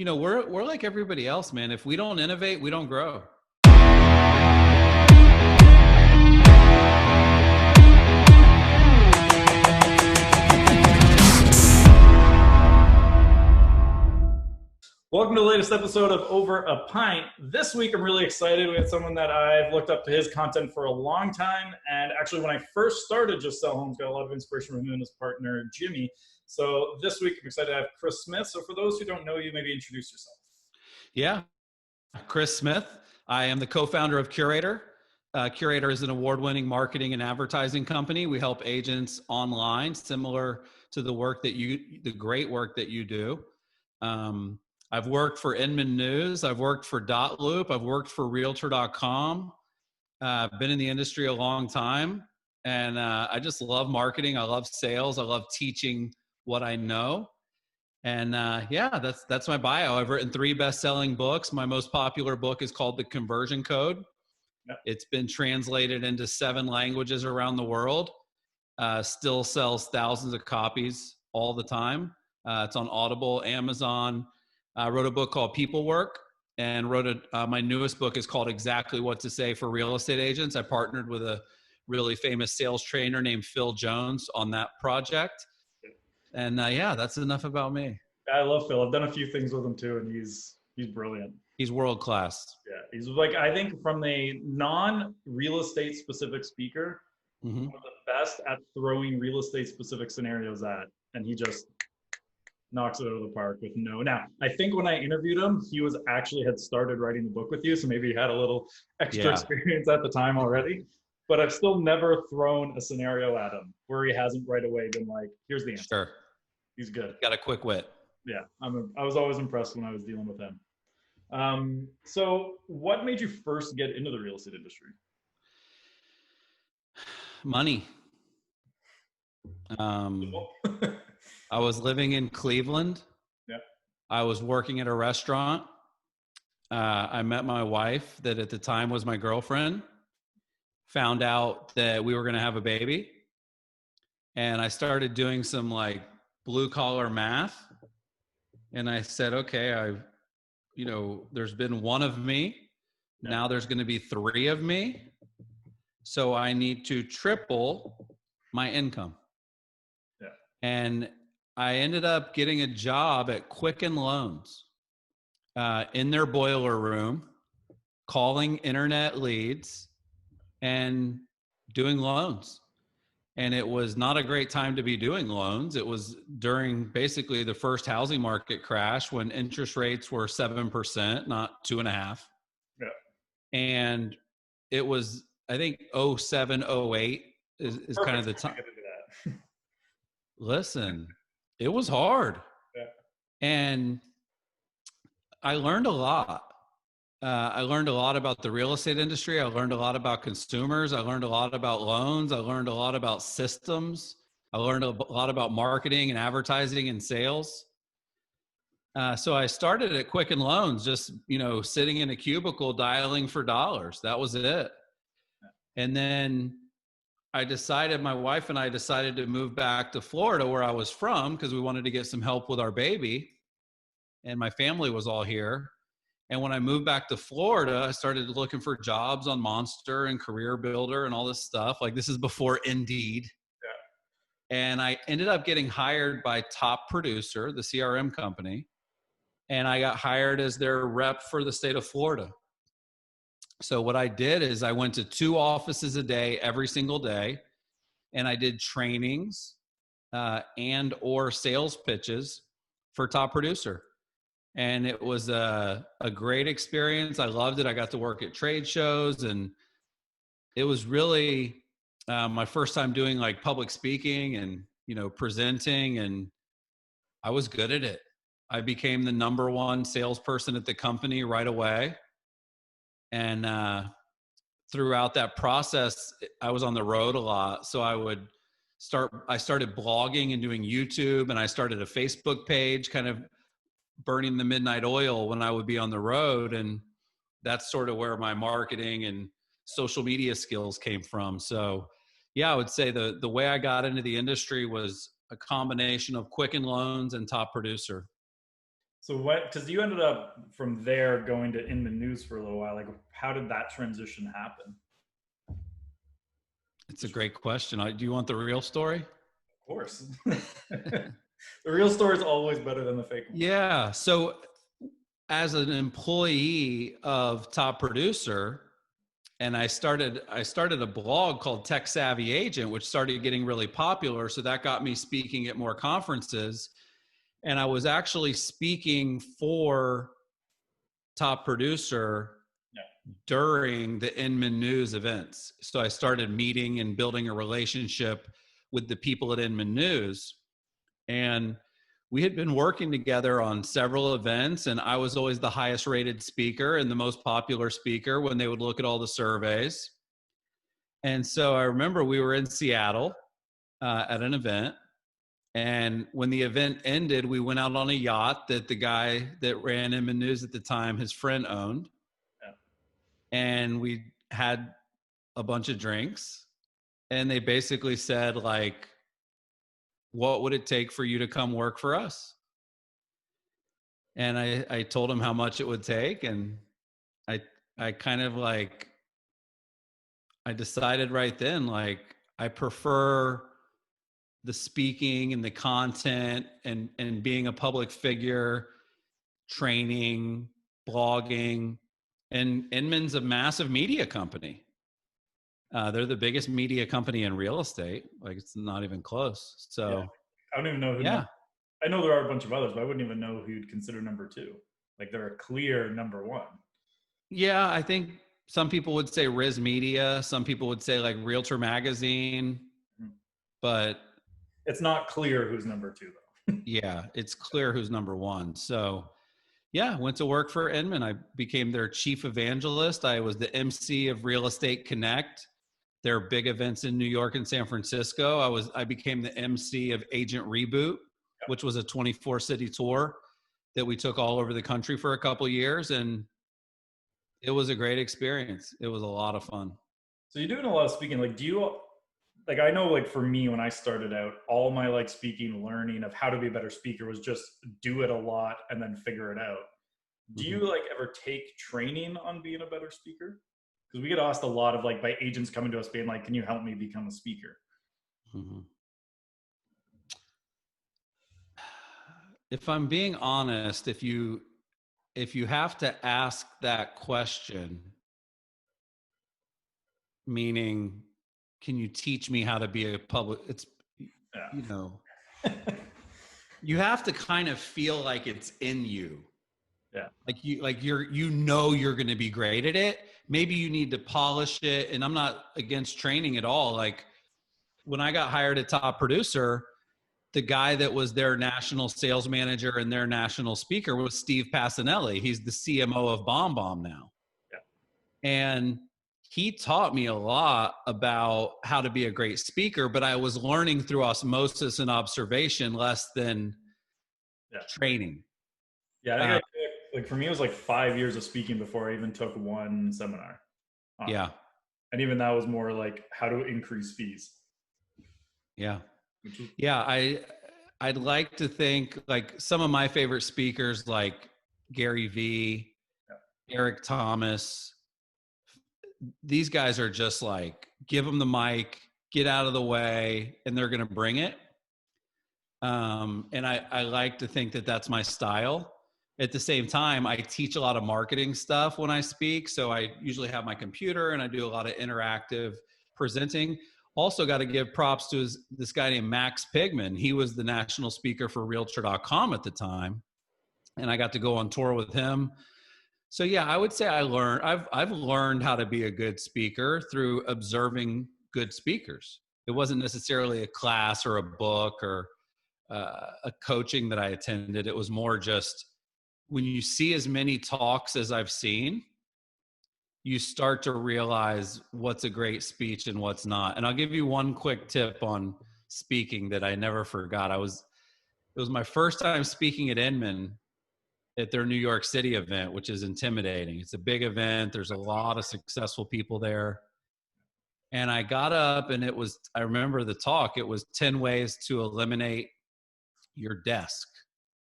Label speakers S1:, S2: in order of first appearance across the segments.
S1: we're like everybody else, man. If we don't innovate, we don't grow.
S2: Welcome to the latest episode of Over a Pint. This week, I'm really excited. We had someone that I've looked up to his content for a long time. And actually, when I first started Just Sell Homes, got a lot of inspiration from him and his partner, Jimmy. So this week, I'm excited to have Chris Smith. So for those who don't know you, maybe introduce yourself.
S1: Yeah. Chris Smith. I am the co-founder of Curaytor. Curaytor is an award-winning marketing and advertising company. We help agents online, similar to the great work that you do. I've worked for Inman News. I've worked for Dotloop. I've worked for Realtor.com. I've been in the industry a long time, and I just love marketing. I love sales. I love teaching what I know. And that's my bio. I've written 3 best-selling books. My most popular book is called The Conversion Code. Yep. It's been translated into 7 languages around the world. Still sells thousands of copies all the time. It's on Audible, Amazon. I wrote a book called People Work, and my newest book is called Exactly What to Say for Real Estate Agents. I partnered with a really famous sales trainer named Phil Jones on that project. And that's enough about me.
S2: I love Phil. I've done a few things with him too, and he's brilliant.
S1: He's world class.
S2: Yeah, he's like, I think from a non-real estate specific speaker, one of the best at throwing real estate specific scenarios at, and he just knocks it out of the park with no. Now, I think when I interviewed him, he had started writing the book with you, so maybe he had a little extra experience at the time already. But I've still never thrown a scenario at him where he hasn't right away been like, here's the answer.
S1: Sure.
S2: He's good.
S1: Got a quick wit.
S2: Yeah, I was always impressed when I was dealing with him. So what made you first get into the real estate industry?
S1: Money. I was living in Cleveland. Yeah. I was working at a restaurant. I met my wife that at the time was my girlfriend. Found out that we were going to have a baby. And I started doing some like blue collar math. And I said, okay, there's been 1 of me. Yeah. Now there's going to be 3 of me. So I need to triple my income. Yeah. And I ended up getting a job at Quicken Loans in their boiler room, calling internet leads and doing loans. And it was not a great time to be doing loans. It was during basically the first housing market crash when interest rates were 7%, not 2.5%. Yeah. And it was, I think, 07, 08 is kind of the time. Listen, it was hard. Yeah. And I learned a lot. I learned a lot about the real estate industry. I learned a lot about consumers. I learned a lot about loans. I learned a lot about systems. I learned a lot about marketing and advertising and sales. So I started at Quicken Loans, just, sitting in a cubicle dialing for dollars. That was it. And then my wife and I decided to move back to Florida where I was from because we wanted to get some help with our baby. And my family was all here. And when I moved back to Florida, I started looking for jobs on Monster and Career Builder and all this stuff. Like, this is before Indeed. Yeah. And I ended up getting hired by Top Producer, the CRM company. And I got hired as their rep for the state of Florida. So what I did is I went to 2 offices a day, every single day. And I did trainings and or sales pitches for Top Producer. And it was a great experience. I loved it. I got to work at trade shows, and it was really my first time doing like public speaking and, presenting, and I was good at it. I became the number 1 salesperson at the company right away. And throughout that process, I was on the road a lot. So I started blogging and doing YouTube, and I started a Facebook page, kind of burning the midnight oil when I would be on the road. And that's sort of where my marketing and social media skills came from. So yeah, I would say the way I got into the industry was a combination of Quicken Loans and Top Producer.
S2: So what, because you ended up from there going to Inman News for a little while, like how did that transition happen?
S1: It's a great question. Do you want the real story?
S2: Of course. The real story is always better than the fake one.
S1: Yeah. So as an employee of Top Producer, and I started a blog called Tech Savvy Agent, which started getting really popular. So that got me speaking at more conferences. And I was actually speaking for Top Producer during the Inman News events. So I started meeting and building a relationship with the people at Inman News. And we had been working together on several events, and I was always the highest rated speaker and the most popular speaker when they would look at all the surveys. And so I remember we were in Seattle at an event. And when the event ended, we went out on a yacht that the guy that ran Inman News at the time, his friend owned. Yeah. And we had a bunch of drinks. And they basically said, like, what would it take for you to come work for us? And I told him how much it would take. And I kind of like, I decided right then, like, I prefer the speaking and the content and being a public figure, training, blogging, and Inman's a massive media company. They're the biggest media company in real estate. Like, it's not even close. So
S2: yeah. I don't even know who.
S1: Yeah.
S2: I know there are a bunch of others, but I wouldn't even know who you'd consider number two. Like, they're a clear number one.
S1: Yeah, I think some people would say Riz Media. Some people would say like Realtor Magazine. Mm-hmm. But
S2: it's not clear who's number two, though.
S1: Yeah, it's clear who's number one. So yeah, went to work for Inman. I became their chief evangelist. I was the MC of Real Estate Connect, their big events in New York and San Francisco. I became the MC of Agent Reboot, which was a 24-city tour that we took all over the country for a couple years. And it was a great experience. It was a lot of fun.
S2: So you're doing a lot of speaking. Like, do you, like, I know, like, for me, when I started out, all my, like, speaking, learning of how to be a better speaker was just do it a lot and then figure it out. Do you, like, ever take training on being a better speaker? Because we get asked a lot of, like, by agents coming to us being like, can you help me become a speaker? Mm-hmm.
S1: If I'm being honest, if you have to ask that question, meaning, can you teach me how to be a public, it's, you know, you have to kind of feel like it's in you.
S2: Yeah.
S1: Like you're going to be great at it. Maybe you need to polish it. And I'm not against training at all. Like, when I got hired at Top Producer, the guy that was their national sales manager and their national speaker was Steve Passanelli. He's the CMO of BombBomb now. Yeah. And he taught me a lot about how to be a great speaker, but I was learning through osmosis and observation less than training.
S2: Yeah, I think like for me, it was like 5 years of speaking before I even took one seminar.
S1: Yeah.
S2: And even that was more like how to increase fees.
S1: Yeah. Yeah. I'd like to think, like, some of my favorite speakers, like Gary Vee, Eric Thomas, these guys are just like, give them the mic, get out of the way, and they're going to bring it. And I like to think that that's my style. At the same time, I teach a lot of marketing stuff when I speak. So I usually have my computer and I do a lot of interactive presenting. Also got to give props to this guy named Max Pigman. He was the national speaker for Realtor.com at the time. And I got to go on tour with him. So yeah, I would say I've learned how to be a good speaker through observing good speakers. It wasn't necessarily a class or a book or a coaching that I attended. It was more just, when you see as many talks as I've seen, you start to realize what's a great speech and what's not. And I'll give you one quick tip on speaking that I never forgot. It was my first time speaking at Inman at their New York City event, which is intimidating. It's a big event. There's a lot of successful people there. And I got up and I remember the talk, it was 10 ways to eliminate your desk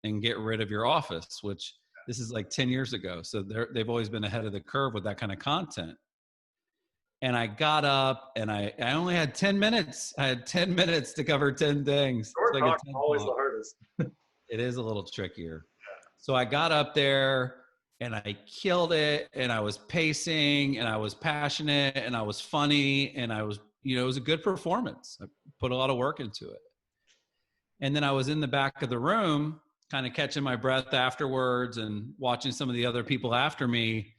S1: and get rid of your office, which this is like 10 years ago. So they've always been ahead of the curve with that kind of content. And I got up and I only had 10 minutes. I had 10 minutes to cover 10 things.
S2: Short
S1: It's
S2: talk
S1: like
S2: always the hardest.
S1: it is a little trickier. So I got up there and I killed it, and I was pacing and I was passionate and I was funny, and I was, it was a good performance. I put a lot of work into it. And then I was in the back of the room kind of catching my breath afterwards and watching some of the other people after me.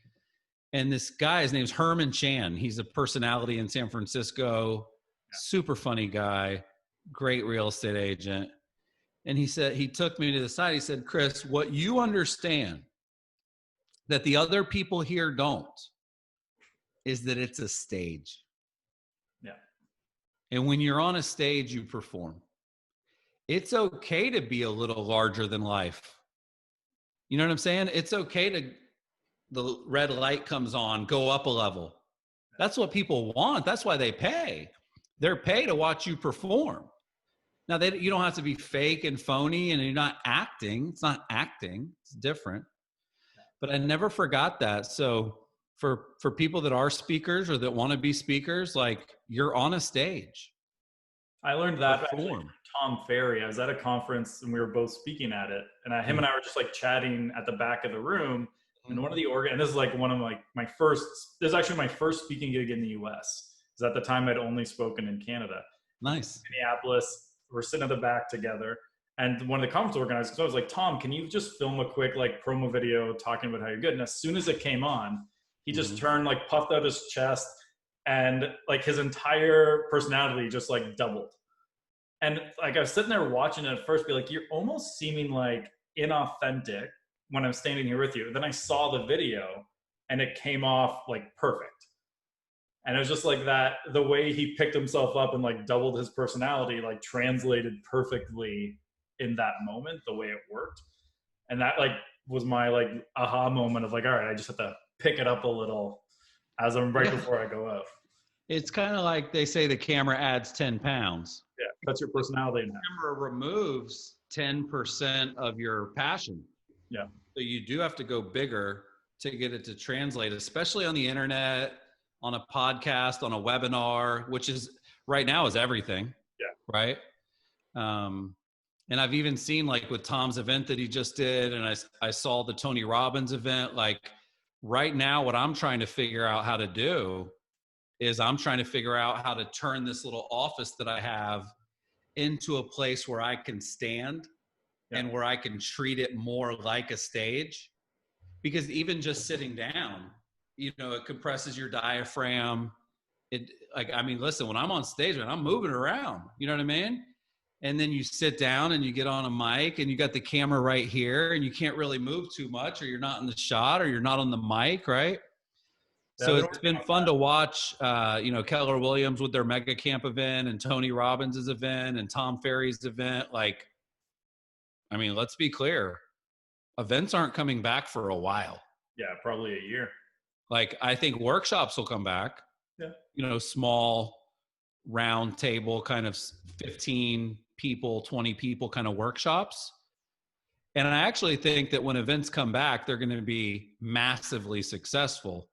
S1: And this guy, his name's Herman Chan. He's a personality in San Francisco, super funny guy, great real estate agent. And he said, he took me to the side. He said, Chris, what you understand that the other people here don't is that it's a stage.
S2: Yeah.
S1: And when you're on a stage, you perform. It's okay to be a little larger than life. You know what I'm saying? It's okay to, the red light comes on, go up a level. That's what people want. That's why they pay. They're paid to watch you perform. Now, you don't have to be fake and phony, and you're not acting. It's not acting. It's different. But I never forgot that. So for people that are speakers or that want to be speakers, like, you're on a stage.
S2: I learned that actually from Tom Ferry. I was at a conference and we were both speaking at it, and him and I were just like chatting at the back of the room. And one of the and this is like one of my first, this is actually my first speaking gig in the US. Because at the time I'd only spoken in Canada.
S1: Nice.
S2: Minneapolis, we're sitting at the back together. And one of the conference organizers, so I was like, Tom, can you just film a quick like promo video talking about how you're good? And as soon as it came on, he just turned, like, puffed out his chest, and like his entire personality just like doubled. And like I was sitting there watching it at first, be like, you're almost seeming like inauthentic when I'm standing here with you. Then I saw the video and it came off like perfect. And it was just like that, the way he picked himself up and like doubled his personality, like translated perfectly in that moment, the way it worked. And that like was my like aha moment of like, all right, I just have to pick it up a little as I'm right before I go out.
S1: It's kind of like they say the camera adds 10 pounds.
S2: Yeah, that's your personality.
S1: The camera removes 10% of your passion.
S2: Yeah.
S1: So you do have to go bigger to get it to translate, especially on the internet, on a podcast, on a webinar, which is right now is everything.
S2: Yeah.
S1: Right. And I've even seen, like, with Tom's event that he just did, and I saw the Tony Robbins event. Like, right now, what I'm trying to figure out how to do is I'm trying to figure out how to turn this little office that I have into a place where I can stand and where I can treat it more like a stage. Because even just sitting down, it compresses your diaphragm. Listen, when I'm on stage, man, I'm moving around, you know what I mean? And then you sit down and you get on a mic and you got the camera right here and you can't really move too much, or you're not in the shot, or you're not on the mic, right? So it's been fun to watch, Keller Williams with their Mega Camp event, and Tony Robbins' event, and Tom Ferry's event. Like, I mean, let's be clear. Events aren't coming back for a while.
S2: Yeah, probably a year.
S1: Like, I think workshops will come back.
S2: Yeah.
S1: Small round table kind of 15 people, 20 people kind of workshops. And I actually think that when events come back, they're going to be massively successful,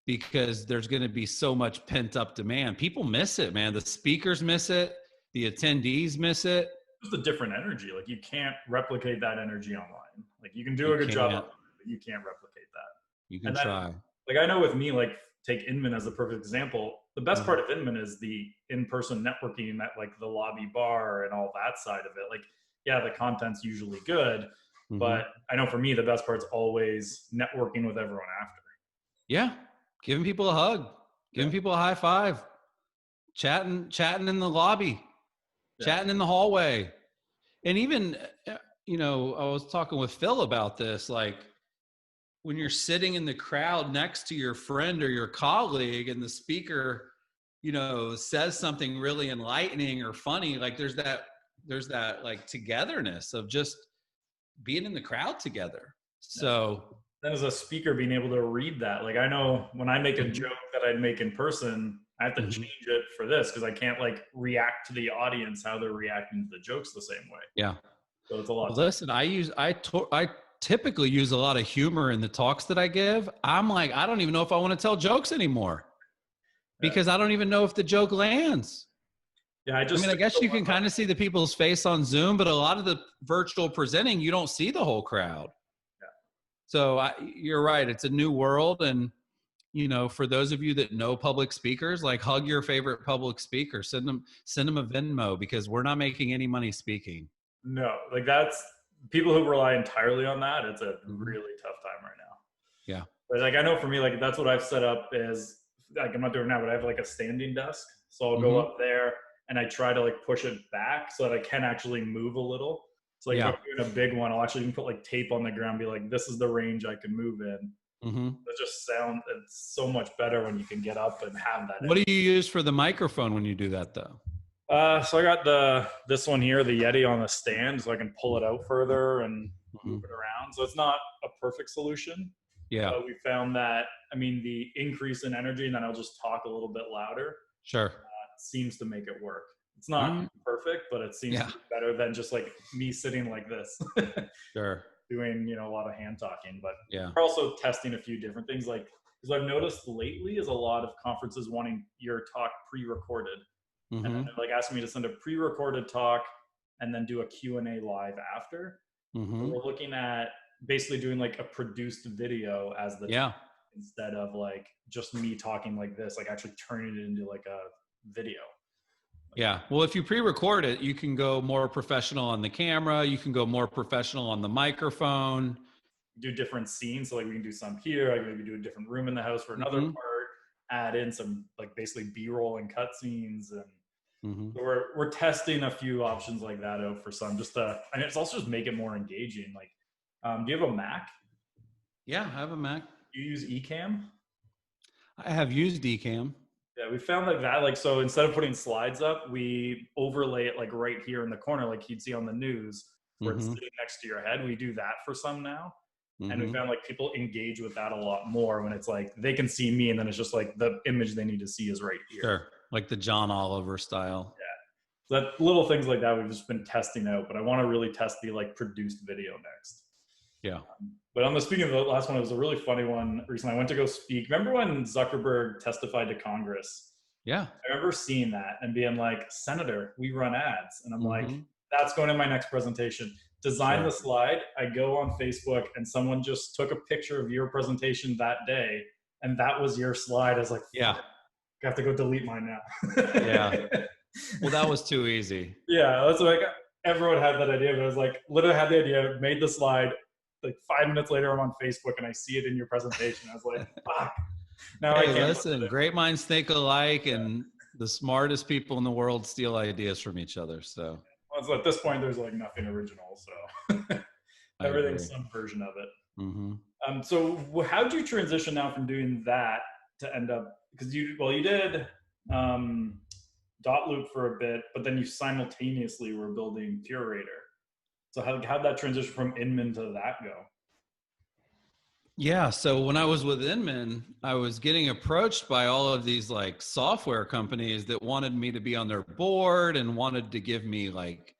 S1: because there's going to be so much pent up demand. People miss it, man. The speakers miss it. The attendees miss it.
S2: It's a different energy. Like, you can't replicate that energy online. Like, you can do a good job, but you can't replicate that.
S1: You can try.
S2: Like, I know with me, like, take Inman as a perfect example. The best part of Inman is the in-person networking at like the lobby bar and all that side of it. Like, yeah, the content's usually good, but I know for me, the best part's always networking with everyone after.
S1: Yeah. Giving people a hug, giving people a high five, chatting in the lobby, chatting in the hallway. And even, I was talking with Phil about this, like, when you're sitting in the crowd next to your friend or your colleague and the speaker, says something really enlightening or funny, like there's that like togetherness of just being in the crowd together. So
S2: then as a speaker, being able to read that, like, I know when I make a joke that I'd make in person, I have to change it for this, because I can't like react to the audience how they're reacting to the jokes the same way.
S1: Yeah.
S2: So it's a lot.
S1: Listen, I typically use a lot of humor in the talks that I give. I'm like, I don't even know if I want to tell jokes anymore because I don't even know if the joke lands.
S2: Yeah, I
S1: guess you can kind of see the people's face on Zoom, but a lot of the virtual presenting, you don't see the whole crowd.
S2: Yeah.
S1: So you're right. It's a new world. And, for those of you that know public speakers, like hug your favorite public speaker, send them a Venmo because we're not making any money speaking.
S2: No, like that's people who rely entirely on that. It's a really tough time right now.
S1: Yeah.
S2: But like, I know for me, like that's what I've set up is like, I'm not doing it now, but I have like a standing desk. So I'll go up there and I try to like push it back so that I can actually move a little. So like if I'm doing a big one, I'll actually even put like tape on the ground, be like, this is the range I can move in. It just it's so much better when you can get up and have that.
S1: What do you use for the microphone when you do that though?
S2: So I got this one here, the Yeti on the stand, so I can pull it out further and move it around. So it's not a perfect solution.
S1: Yeah.
S2: But we found that, the increase in energy, and then I'll just talk a little bit louder.
S1: Sure.
S2: Seems to make it work. It's not perfect, but it seems to be better than just like me sitting like this.
S1: Sure.
S2: Doing, a lot of hand talking, but
S1: we're
S2: also testing a few different things. Like, because I've noticed lately is a lot of conferences wanting your talk pre-recorded. And then they're like asking me to send a pre-recorded talk and then do a Q&A live after. So we're looking at basically doing like a produced video as the talk instead of like just me talking like this, like actually turning it into like a video.
S1: Yeah. Well, if you pre-record it, you can go more professional on the camera. You can go more professional on the microphone.
S2: Do different scenes. So like we can do some here. I can maybe do a different room in the house for another part, add in some like basically B-roll and cut scenes. And so we're testing a few options like that out for some, just to, and it's also just make it more engaging. Like, do you have a Mac?
S1: Yeah, I have a Mac.
S2: Do you use Ecamm?
S1: I have used Ecamm.
S2: Yeah, we found that like, so instead of putting slides up, we overlay it like right here in the corner, like you'd see on the news where it's sitting next to your head. We do that for some now. And we found like people engage with that a lot more when it's like they can see me and then it's just like the image they need to see is right here.
S1: Sure. Like the John Oliver style.
S2: Yeah. So that little things like that we've just been testing out, but I want to really test the like produced video next.
S1: Yeah.
S2: But on the speaking of the last one, it was a really funny one recently. I went to go speak. Remember when Zuckerberg testified to Congress?
S1: Yeah.
S2: I remember seeing that and being like, Senator, we run ads. And I'm like, that's going in my next presentation. Design the slide. I go on Facebook and someone just took a picture of your presentation that day. And that was your slide. I was like, I have to go delete mine now.
S1: Yeah. Well, that was too easy.
S2: Yeah. That's like, everyone had that idea. But I was like, literally had the idea, made the slide. Like 5 minutes later, I'm on Facebook and I see it in your presentation. I was like, fuck. Now I can't
S1: listen, great minds think alike, and the smartest people in the world steal ideas from each other. So,
S2: at this point, there's like nothing original. So everything's some version of it. So how did you transition now from doing that to end up, because you did Dot Loop for a bit, but then you simultaneously were building Curaytor. So how'd that transition from Inman to that go?
S1: Yeah. So when I was with Inman, I was getting approached by all of these like software companies that wanted me to be on their board and wanted to give me like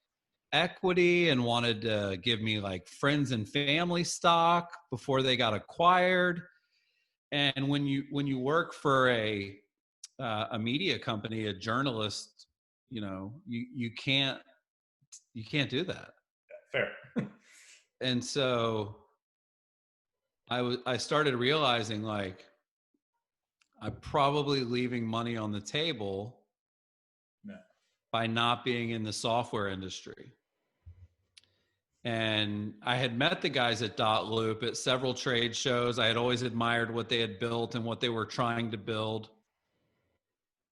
S1: equity and wanted to give me like friends and family stock before they got acquired. And when you work for a media company, a journalist, you can't do that.
S2: Fair.
S1: And so I started realizing like I'm probably leaving money on the table by not being in the software industry. And I had met the guys at Dot Loop at several trade shows. I had always admired what they had built and what they were trying to build.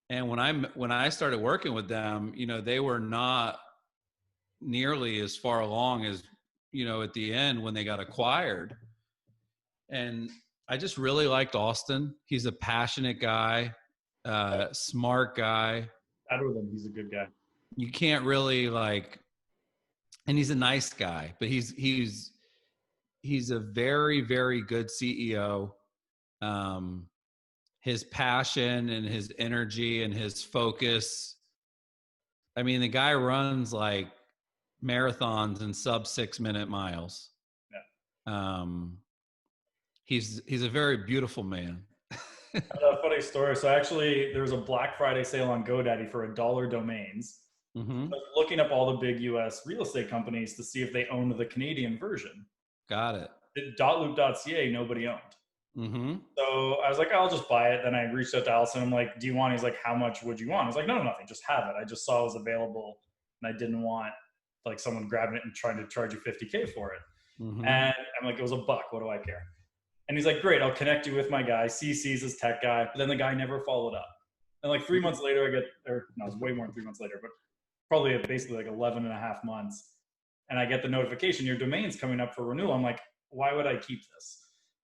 S1: And when I started working with them, they were not nearly as far along as, at the end when they got acquired. And I just really liked Austin. He's a passionate guy, smart guy.
S2: Out with him, he's a good guy.
S1: You can't really and he's a nice guy, but he's a very, very good CEO. His passion and his energy and his focus. I mean, the guy runs like marathons in sub 6-minute miles.
S2: Yeah.
S1: He's a very beautiful man.
S2: I have a funny story. So actually, there was a Black Friday sale on GoDaddy for $1 domains.
S1: Mm-hmm.
S2: I was looking up all the big US real estate companies to see if they owned the Canadian version.
S1: Got it.
S2: .loop.ca, nobody owned.
S1: Mm-hmm.
S2: So I was like, I'll just buy it. Then I reached out to Allison. I'm like, do you want? He's like, how much would you want? I was like, no, nothing. Just have it. I just saw it was available, and I didn't want like someone grabbing it and trying to charge you $50K for it.
S1: Mm-hmm.
S2: And I'm like, it was $1. What do I care? And he's like, great, I'll connect you with my guy. CC's his tech guy. But then the guy never followed up. And like 3 months later, it was way more than 3 months later, but probably basically like 11 and a half months. And I get the notification, your domain's coming up for renewal. I'm like, why would I keep this?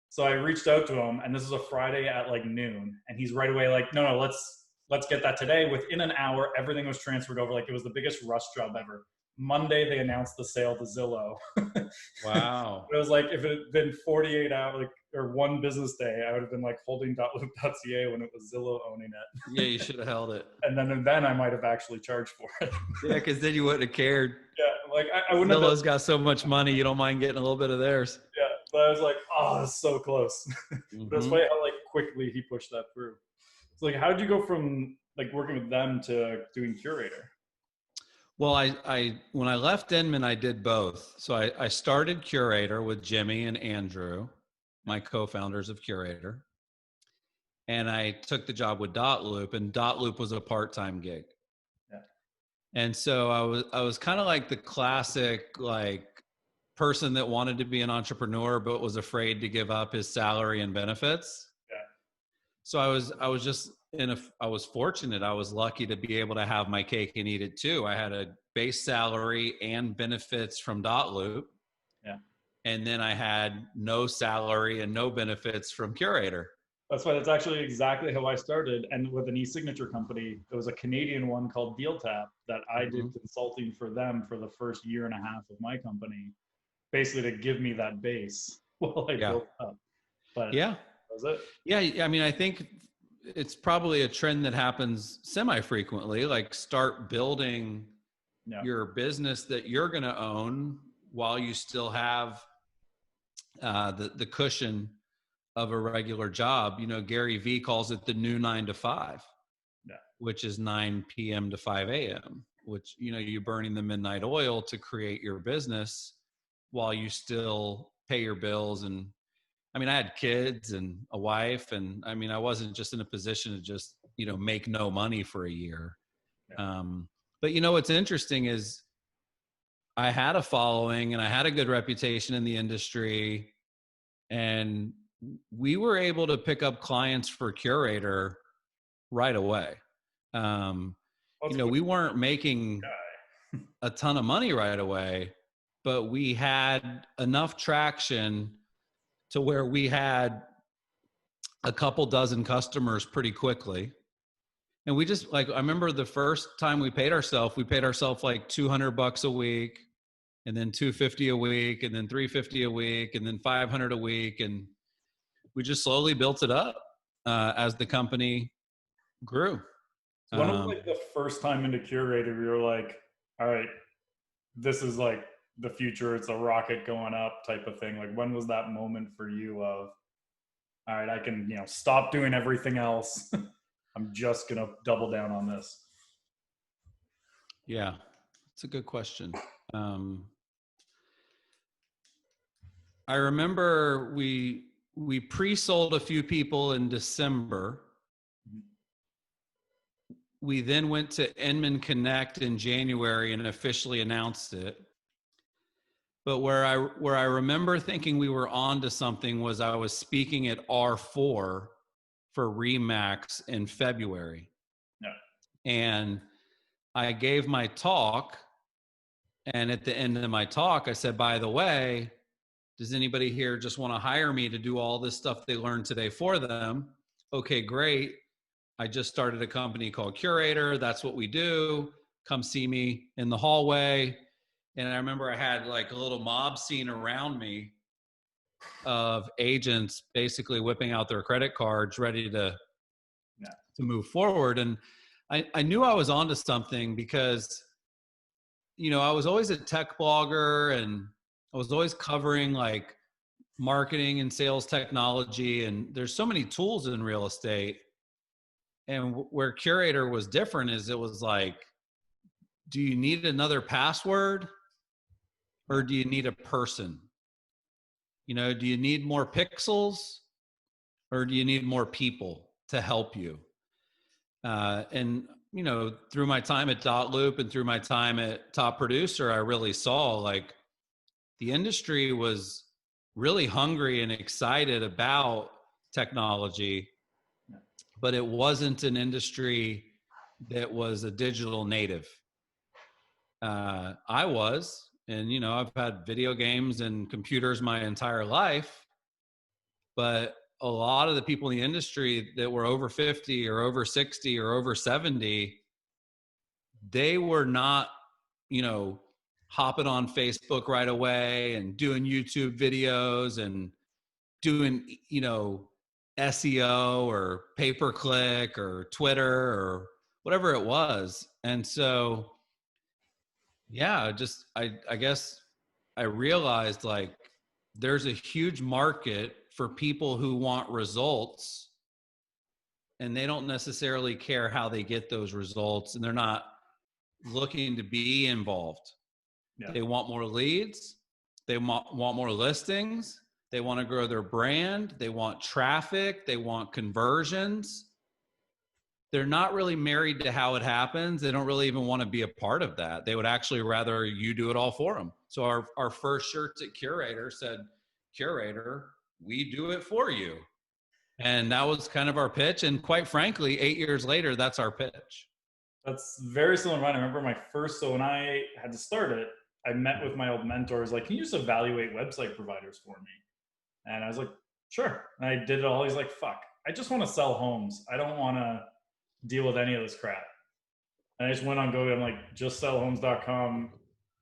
S2: So I reached out to him, and this is a Friday at like noon. And he's right away like, no, let's get that today. Within an hour, everything was transferred over. Like it was the biggest rush job ever. Monday, they announced the sale to Zillow.
S1: Wow.
S2: It was like, if it had been 48 hours, or one business day, I would have been like holding .loop.ca when it was Zillow owning it.
S1: Yeah, you should have held it.
S2: And then I might have actually charged for it.
S1: Yeah, because then you wouldn't have cared.
S2: Yeah, like I wouldn't have.
S1: Zillow's got so much money, you don't mind getting a little bit of theirs.
S2: Yeah, but I was like, oh, it's so close.
S1: Mm-hmm.
S2: But it's funny how like quickly he pushed that through. So like, how did you go from like working with them to doing Curaytor?
S1: Well, I when I left Inman, I did both. So I started Curaytor with Jimmy and Andrew, my co-founders of Curaytor. And I took the job with .loop, and .loop was a part-time gig.
S2: Yeah.
S1: And so I was kind of like the classic like person that wanted to be an entrepreneur but was afraid to give up his salary and benefits.
S2: Yeah.
S1: So I was fortunate. I was lucky to be able to have my cake and eat it too. I had a base salary and benefits from .loop.
S2: Yeah.
S1: And then I had no salary and no benefits from Curaytor.
S2: That's why that's actually exactly how I started. And with an e-signature company, there was a Canadian one called DealTap that I did consulting for them for the first year and a half of my company, basically to give me that base while I built up. But
S1: yeah,
S2: that was it.
S1: Yeah, I mean, I think it's probably a trend that happens semi-frequently, like start building your business that you're going to own while you still have the cushion of a regular job. You know, Gary Vee calls it the new 9 to 5, which is 9 p.m. to 5 a.m., which, you know, you're burning the midnight oil to create your business while you still pay your bills. And I mean, I had kids and a wife, and I mean, I wasn't just in a position to just, you know, make no money for a year. But you know, what's interesting is I had a following and I had a good reputation in the industry, and we were able to pick up clients for Curaytor right away. You know, we weren't making a ton of money right away, but we had enough traction to where we had a couple dozen customers pretty quickly. And we just like, I remember the first time we paid ourselves like $200 a week, and then $250 a week, and then $350 a week, and then $500 a week. And we just slowly built it up as the company grew.
S2: When was like the first time into Curaytor, you were like, all right, this is like the future, it's a rocket going up type of thing? Like, when was that moment for you of, all right, I can, you know, stop doing everything else. I'm just going to double down on this?
S1: Yeah, it's a good question. I remember we pre-sold a few people in December. We then went to Inman Connect in January and officially announced it. But where I remember thinking we were on to something was I was speaking at R4 for Remax in February.
S2: Yeah.
S1: And I gave my talk, and at the end of my talk, I said, by the way, does anybody here just want to hire me to do all this stuff they learned today for them? Okay, great. I just started a company called Curaytor. That's what we do. Come see me in the hallway. And I remember I had like a little mob scene around me of agents basically whipping out their credit cards, ready to move forward. And I knew I was onto something, because I was always a tech blogger, and I was always covering like marketing and sales technology. And there's so many tools in real estate. And where Curaytor was different is it was like, do you need another password or do you need a person? Do you need more pixels or do you need more people to help you? And through my time at Dotloop and through my time at Top Producer, I really saw like the industry was really hungry and excited about technology, but it wasn't an industry that was a digital native. I was, and I've had video games and computers my entire life, but a lot of the people in the industry that were over 50 or over 60 or over 70, they were not, hopping on Facebook right away and doing YouTube videos and doing, SEO or pay-per-click or Twitter or whatever it was. And so, yeah, I guess I realized like there's a huge market for people who want results, and they don't necessarily care how they get those results, and they're not looking to be involved. Yeah. They want more leads. They want more listings. They want to grow their brand. They want traffic. They want conversions. They're not really married to how it happens. They don't really even want to be a part of that. They would actually rather you do it all for them. So our first shirts at Curaytor said, Curaytor, we do it for you. And that was kind of our pitch. And quite frankly, 8 years later, that's our pitch.
S2: That's very similar to mine. I remember so when I had to start it, I met with my old mentors, like, can you just evaluate website providers for me? And I was like, sure. And I did it all. He's like, fuck, I just want to sell homes. I don't want to deal with any of this crap. And I just went on Go. I'm like, justsellhomes.com.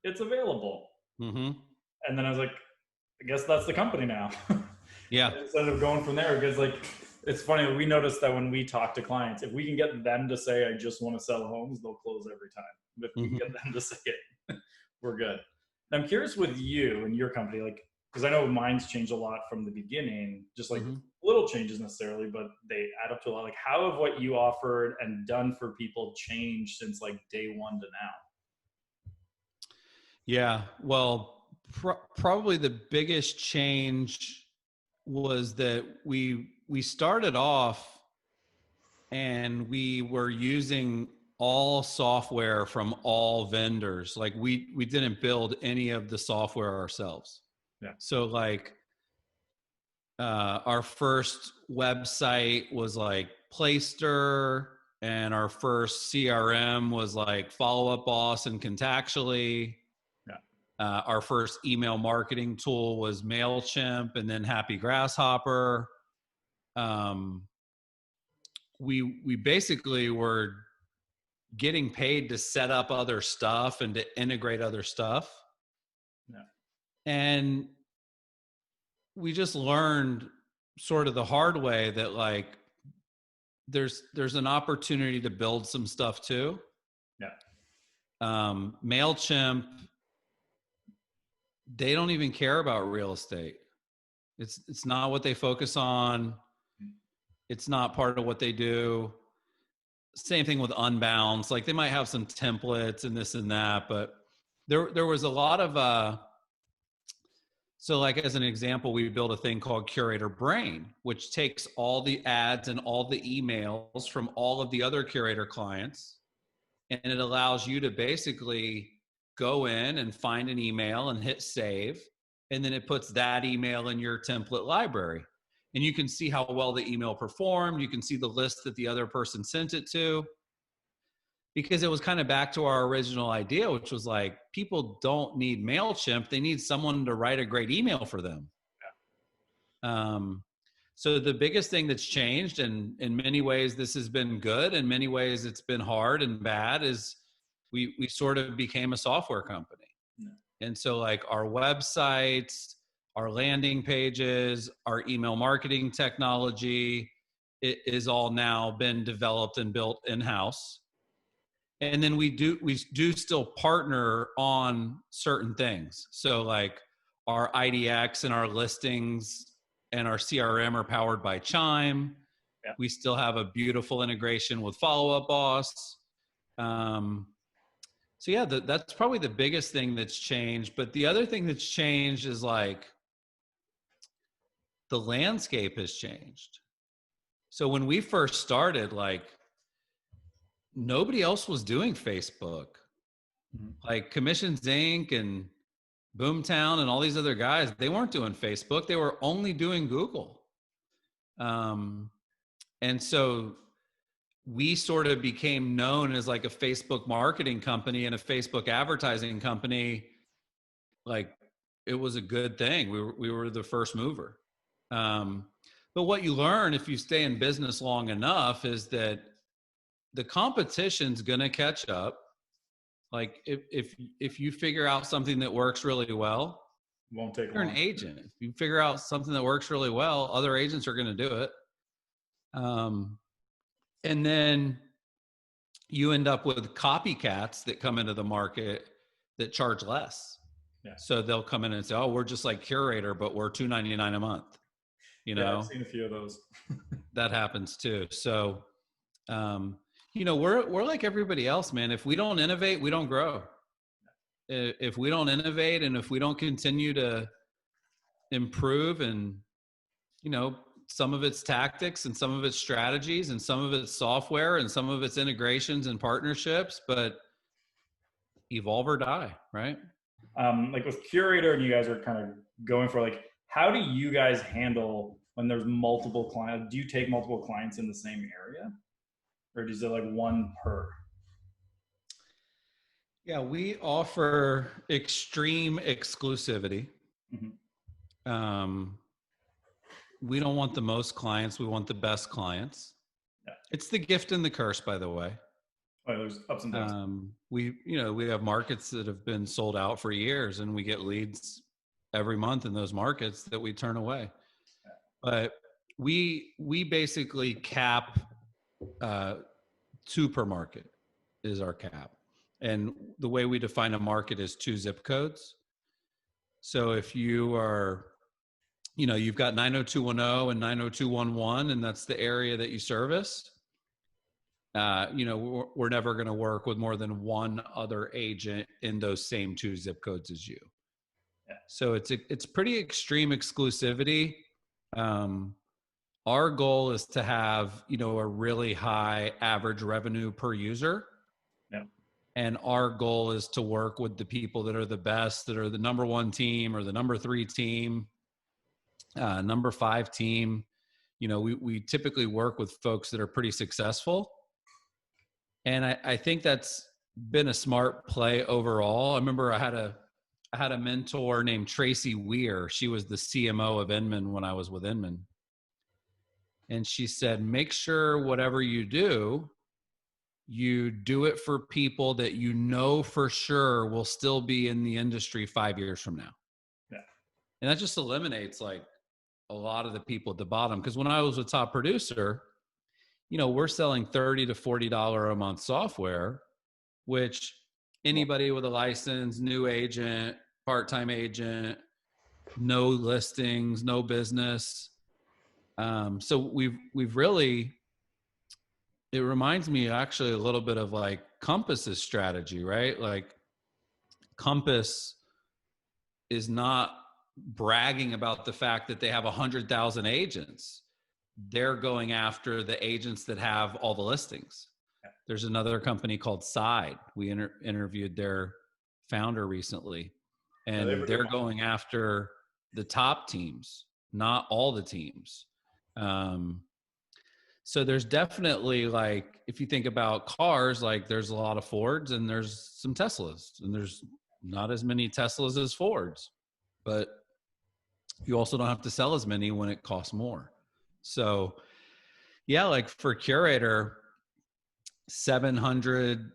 S2: It's available. Mm-hmm. And then I was like, I guess that's the company now.
S1: Yeah.
S2: Instead of going from there, because like, it's funny. We noticed that when we talk to clients, if we can get them to say, I just want to sell homes, they'll close every time. If we can get them to say it, we're good. And I'm curious with you and your company, like, because I know mine's changed a lot from the beginning, just like little changes necessarily, but they add up to a lot. Like, how have what you offered and done for people changed since like day one to now?
S1: Yeah, well, probably the biggest change was that we started off and we were using all software from all vendors. Like we didn't build any of the software ourselves. Yeah. So like our first website was like Playster, and our first CRM was like Follow Up Boss and Contactually. Yeah. Our first email marketing tool was MailChimp, and then Happy Grasshopper. We basically were getting paid to set up other stuff and to integrate other stuff. Yeah. And we just learned sort of the hard way that like there's an opportunity to build some stuff too. Yeah. MailChimp, they don't even care about real estate. It's not what they focus on. It's not part of what they do. Same thing with Unbounce. Like they might have some templates and this and that, but there was a lot of so like as an example, we built a thing called Curaytor Brain, which takes all the ads and all the emails from all of the other Curaytor clients, and it allows you to basically go in and find an email and hit save, and then it puts that email in your template library. And you can see how well the email performed. You can see the list that the other person sent it to. Because it was kind of back to our original idea, which was like, people don't need MailChimp. They need someone to write a great email for them. Yeah. So the biggest thing that's changed, and in many ways this has been good, in many ways it's been hard and bad, is we sort of became a software company. Yeah. And so like our websites, our landing pages, our email marketing technology, it is all now been developed and built in-house. And then we do still partner on certain things. So like our IDX and our listings and our CRM are powered by Chime. Yeah. We still have a beautiful integration with Follow Up Boss. So yeah, that's probably the biggest thing that's changed. But the other thing that's changed is like the landscape has changed. So when we first started, like nobody else was doing Facebook. Like Commissions Inc. and Boomtown and all these other guys, they weren't doing Facebook. They were only doing Google. And so we sort of became known as like a Facebook marketing company and a Facebook advertising company. Like it was a good thing. We were the first mover. But what you learn if you stay in business long enough is that the competition's going to catch up. Like if you figure out something that works really well,
S2: won't take
S1: you're
S2: long.
S1: An agent. If you figure out something that works really well, other agents are going to do it. And then you end up with copycats that come into the market that charge less. Yeah. So they'll come in and say, "Oh, we're just like Curaytor, but we're $2.99 a month." You know,
S2: I've seen a few of those.
S1: That happens too. So, you know, we're like everybody else, man. If we don't innovate, we don't grow. If we don't innovate and if we don't continue to improve, and you know, some of it's tactics and some of it's strategies and some of it's software and some of it's integrations and partnerships, but evolve or die, right?
S2: Like with Curaytor, and you guys are kind of going for like, how do you guys handle when there's multiple clients? Do you take multiple clients in the same area, or is it like one per?
S1: Yeah, we offer extreme exclusivity. Mm-hmm. We don't want the most clients. We want the best clients. Yeah. It's the gift and the curse, by the way.
S2: Oh, there's ups and downs.
S1: We have markets that have been sold out for years, and we get leads every month in those markets that we turn away. Yeah. But we basically cap 2 per market is our cap. And the way we define a market is 2 zip codes. So if you are, you know, you've got 90210 and 90211, and that's the area that you service. You know, we're never going to work with more than one other agent in those same 2 zip codes as you. Yeah. So it's pretty extreme exclusivity. Our goal is to have, you know, a really high average revenue per user. Yeah. And our goal is to work with the people that are the best, that are the number 1 team or the number 3 team, number 5 team. You know, we typically work with folks that are pretty successful. And I think that's been a smart play overall. I remember I had a mentor named Tracy Weir. She was the CMO of Inman when I was with Inman. And she said, make sure whatever you do it for people that you know for sure will still be in the industry 5 years from now. Yeah. And that just eliminates like a lot of the people at the bottom. Because when I was a top producer, you know, we're selling $30 to $40 a month software, which anybody with a license, new agent, part-time agent, no listings, no business. So we've really, it reminds me actually a little bit of like Compass's strategy, right? Like Compass is not bragging about the fact that they have 100,000 agents. They're going after the agents that have all the listings. There's another company called Side. We interviewed their founder recently, and they're going after the top teams, not all the teams. So there's definitely, like, if you think about cars, like there's a lot of Fords and there's some Teslas, and there's not as many Teslas as Fords, but you also don't have to sell as many when it costs more. So yeah, like for Curaytor, 700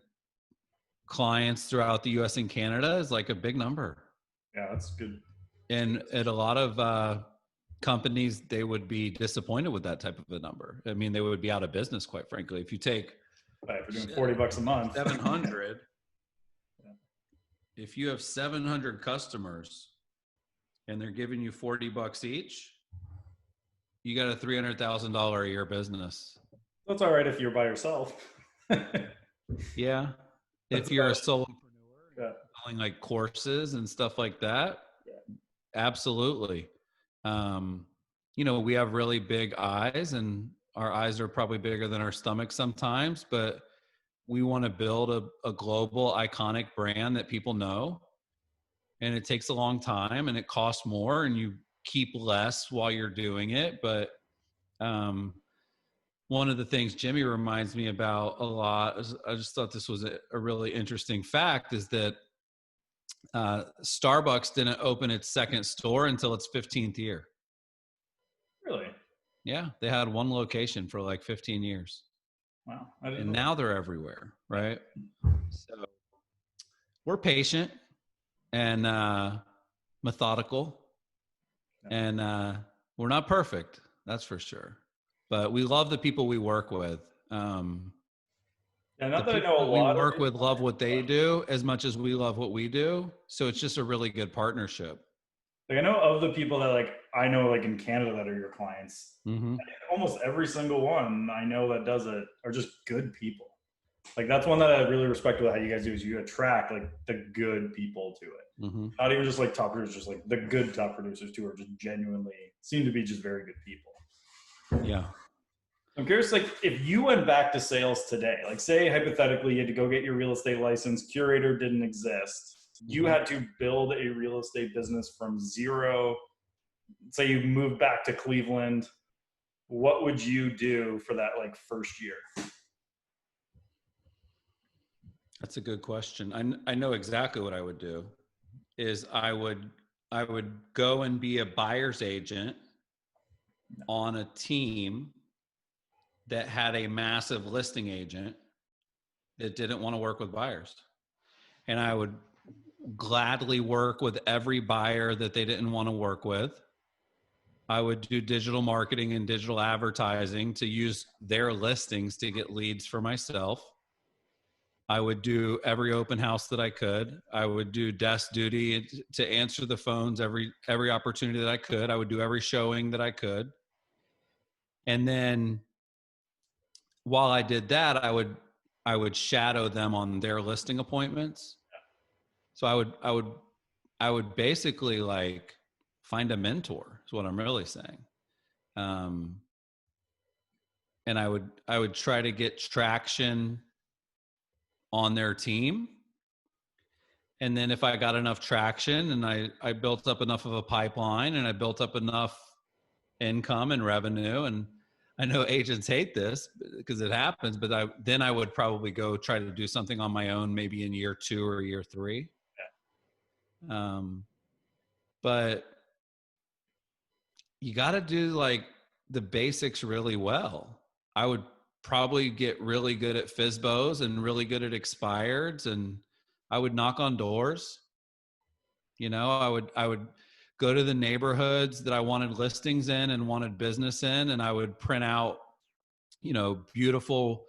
S1: clients throughout the US and Canada is like a big number.
S2: Yeah, that's good.
S1: And at a lot of companies, they would be disappointed with that type of a number. I mean, they would be out of business, quite frankly. If you take
S2: Right, if you're doing $40 a month.
S1: 700. If you have 700 customers and they're giving you $40 each, you got a $300,000 a year business.
S2: That's all right if you're by yourself.
S1: Yeah. If you're a solopreneur, selling like courses and stuff like that, absolutely. We have really big eyes, and our eyes are probably bigger than our stomachs sometimes, but we want to build a global iconic brand that people know. And it takes a long time and it costs more, and you keep less while you're doing it. But one of the things Jimmy reminds me about a lot, I just thought this was a really interesting fact, is that Starbucks didn't open its second store until its 15th year.
S2: Really?
S1: Yeah, they had one location for like 15 years.
S2: Wow.
S1: And now they're everywhere, right? So we're patient and methodical, and we're not perfect, that's for sure. But we love the people we work with.
S2: Not that I know a lot
S1: we work with love what they do as much as we love what we do. So it's just a really good partnership.
S2: Like, I know of the people that I know in Canada that are your clients.
S1: Mm-hmm.
S2: Almost every single one I know that does it are just good people. That's one that I really respect about how you guys do, is you attract the good people to it.
S1: Mm-hmm.
S2: Not even just top producers, just the good top producers too, are just genuinely seem to be just very good people.
S1: Yeah.
S2: I'm curious, if you went back to sales today, say hypothetically you had to go get your real estate license, Curaytor didn't exist. You had to build a real estate business from zero. Say you moved back to Cleveland. What would you do for that first year?
S1: That's a good question. I know exactly what I would do. Is I would go and be a buyer's agent on a team that had a massive listing agent that didn't want to work with buyers. And I would gladly work with every buyer that they didn't want to work with. I would do digital marketing and digital advertising to use their listings to get leads for myself. I would do every open house that I could. I would do desk duty to answer the phones every opportunity that I could. I would do every showing that I could. And then while I did that, I would shadow them on their listing appointments. So I would basically find a mentor, is what I'm really saying. And I would try to get traction on their team. And then if I got enough traction and I built up enough of a pipeline and I built up enough income and revenue, and I know agents hate this because it happens, but then I would probably go try to do something on my own, maybe in year 2 or year 3. Yeah. But you got to do the basics really well. I would probably get really good at FSBOs and really good at expireds, and I would knock on doors. I would go to the neighborhoods that I wanted listings in and wanted business in, and I would print out, beautiful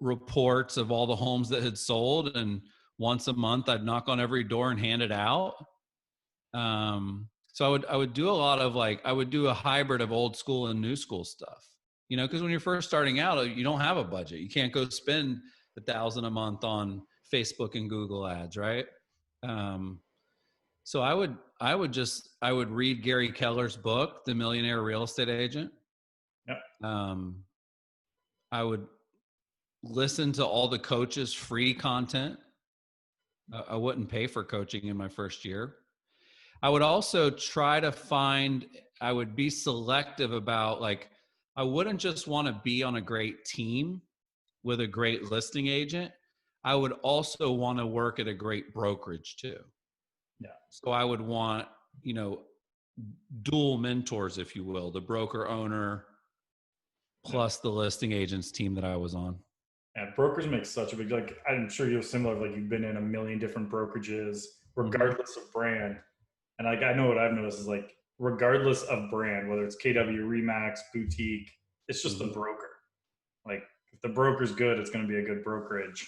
S1: reports of all the homes that had sold. And once a month, I'd knock on every door and hand it out. So I would do a lot of I would do a hybrid of old school and new school stuff, because when you're first starting out, you don't have a budget. You can't go spend $1,000 a month on Facebook and Google ads, right? So I would read Gary Keller's book, The Millionaire Real Estate Agent. Yep. I would listen to all the coaches' free content. I wouldn't pay for coaching in my first year. I would also try to I would be selective about I wouldn't just want to be on a great team with a great listing agent. I would also want to work at a great brokerage too. Yeah. So I would want, dual mentors, if you will, the broker owner plus the listing agents team that I was on. Yeah,
S2: brokers make such a big, I'm sure you're similar, you've been in a million different brokerages, regardless of brand. And I know what I've noticed is regardless of brand, whether it's KW, Remax, boutique, it's just the broker. If the broker's good, it's going to be a good brokerage.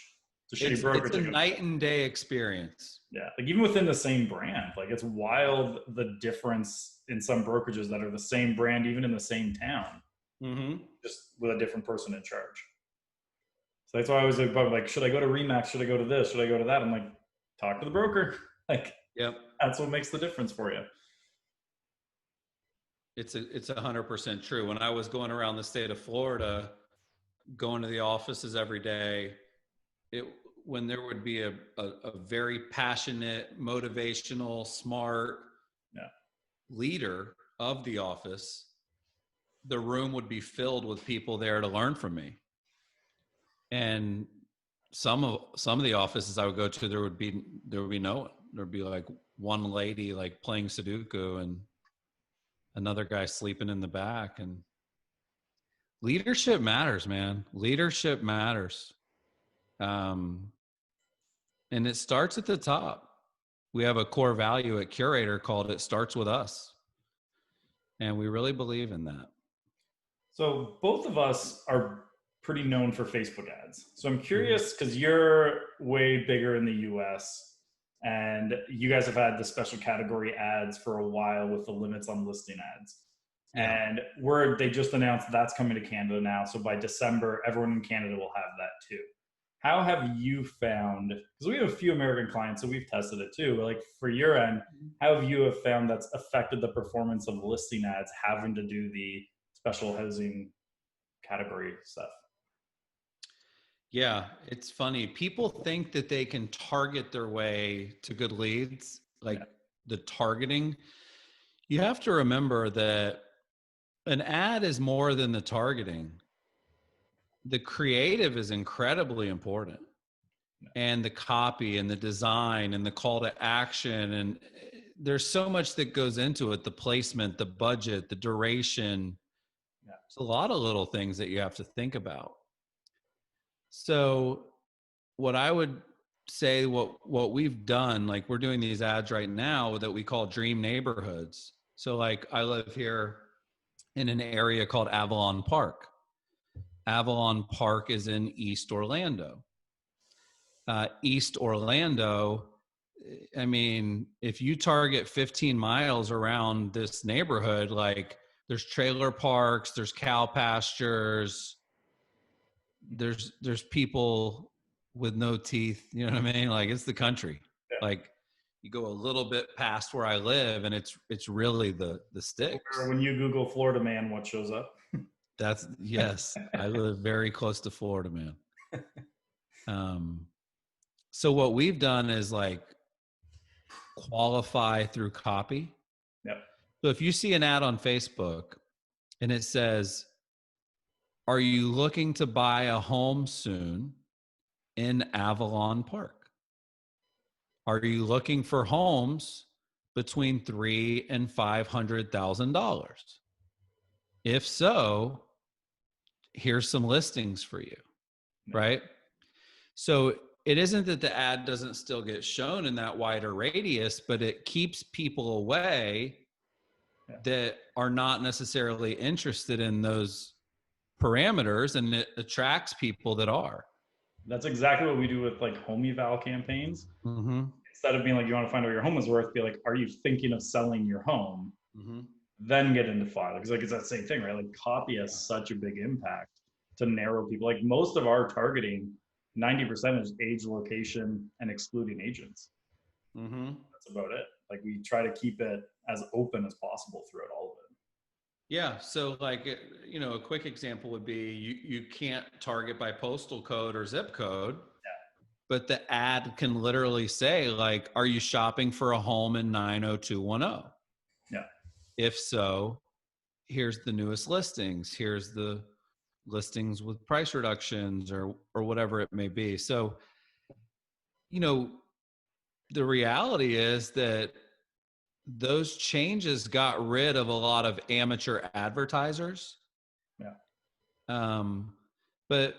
S1: It's a night and day experience.
S2: Yeah, like even within the same brand, like it's wild the difference in some brokerages that are the same brand, even in the same town, just with a different person in charge. So that's why I was like, should I go to Remax? Should I go to this? Should I go to that? I'm like, talk to the broker. Like,
S1: yep,
S2: that's what makes the difference for you.
S1: It's 100% true. When I was going around the state of Florida, going to the offices every day, when there would be a very passionate, motivational, smart leader of the office, the room would be filled with people there to learn from me. And some of the offices I would go to, there would be no one. There'd be like one lady like playing Sudoku and another guy sleeping in the back. And leadership matters, man. Leadership matters. And it starts at the top. We have a core value at Curaytor called "It Starts With Us." And we really believe in that.
S2: So both of us are pretty known for Facebook ads. So I'm curious, because you're way bigger in the US and you guys have had the special category ads for a while with the limits on listing ads. Yeah. And they just announced that's coming to Canada now. So by December, everyone in Canada will have that too. How have you found, because we have a few American clients, so we've tested it too, but like for your end, how have you found that's affected the performance of listing ads having to do the special housing category stuff?
S1: Yeah, it's funny. People think that they can target their way to good leads, like the targeting. You have to remember that an ad is more than the targeting. The creative is incredibly important, and the copy and the design and the call to action. And there's so much that goes into it, the placement, the budget, the duration. It's a lot of little things that you have to think about. So what I would say, what we've done, like we're doing these ads right now that we call dream neighborhoods. So like I live here in an area called Avalon Park. Avalon Park is in East Orlando. East Orlando, I mean, if you target 15 miles around this neighborhood, like there's trailer parks, there's cow pastures, there's people with no teeth, you know what I mean? Like it's the country. Yeah. Like you go a little bit past where I live and it's really the sticks.
S2: When you Google Florida man, what shows up?
S1: Yes, I live very close to Florida man. So what we've done is like qualify through copy.
S2: Yep.
S1: So if you see an ad on Facebook and it says, "Are you looking to buy a home soon in Avalon Park? Are you looking for homes between $300,000 and $500,000? If so, here's some listings for you." Right? So it isn't that the ad doesn't still get shown in that wider radius, but it keeps people away that are not necessarily interested in those parameters, and it attracts people that are.
S2: That's exactly what we do with like home eval campaigns. Instead of being like, you want to find out what your home is worth, be like, are you thinking of selling your home? Then get into file. Because like it's that same thing, right? Like copy has such a big impact to narrow people. Like most of our targeting, 90% is age, location, and excluding agents. That's about it. Like we try to keep it as open as possible throughout all of it.
S1: Yeah. So like, you know, a quick example would be you can't target by postal code or zip code, but the ad can literally say like, are you shopping for a home in 90210?
S2: Yeah.
S1: If so, here's the newest listings. Here's the listings with price reductions or whatever it may be. So, you know, the reality is that those changes got rid of a lot of amateur advertisers. But,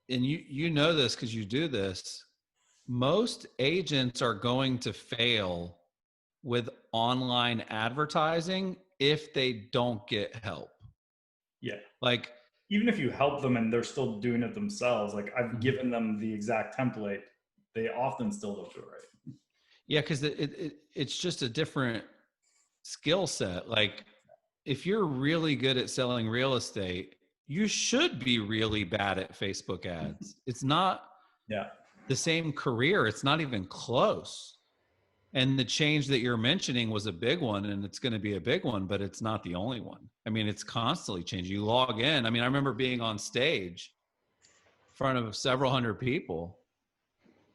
S1: and you know this because you do this, most agents are going to fail with online advertising if they don't get help.
S2: Yeah.
S1: Like
S2: even if you help them and they're still doing it themselves, like I've given them the exact template, they often still don't do it right.
S1: Yeah, because it's just a different skill set. Like if you're really good at selling real estate, you should be really bad at Facebook ads. It's not the same career. It's not even close. And the change that you're mentioning was a big one, and it's going to be a big one, but it's not the only one. I mean, it's constantly changing. You log in. I mean, I remember being on stage in front of several hundred people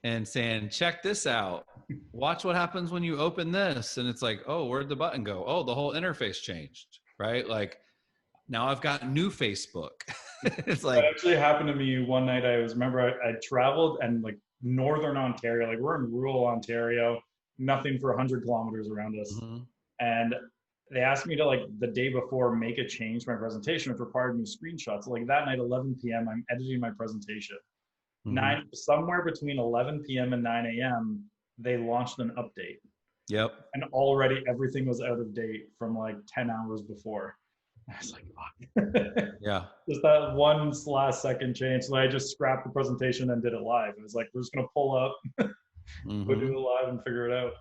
S1: and saying, check this out. Watch what happens when you open this. And it's like, oh, where'd the button go? Oh, the whole interface changed, right? Like now I've got new Facebook. It's like,
S2: that actually happened to me one night. I traveled and like Northern Ontario, like we're in rural Ontario, nothing for 100 kilometers around us. And they asked me to like the day before make a change to my presentation, which required me screenshots. So, like that night, 11 p.m., I'm editing my presentation. Somewhere between 11 p.m. and 9 a.m., they launched an update.
S1: Yep.
S2: And already everything was out of date from like 10 hours before. I was like, fuck.
S1: Yeah.
S2: Just that one last second change. So I just scrapped the presentation and did it live. It was like, we're just going to pull up, go do it live and figure it out.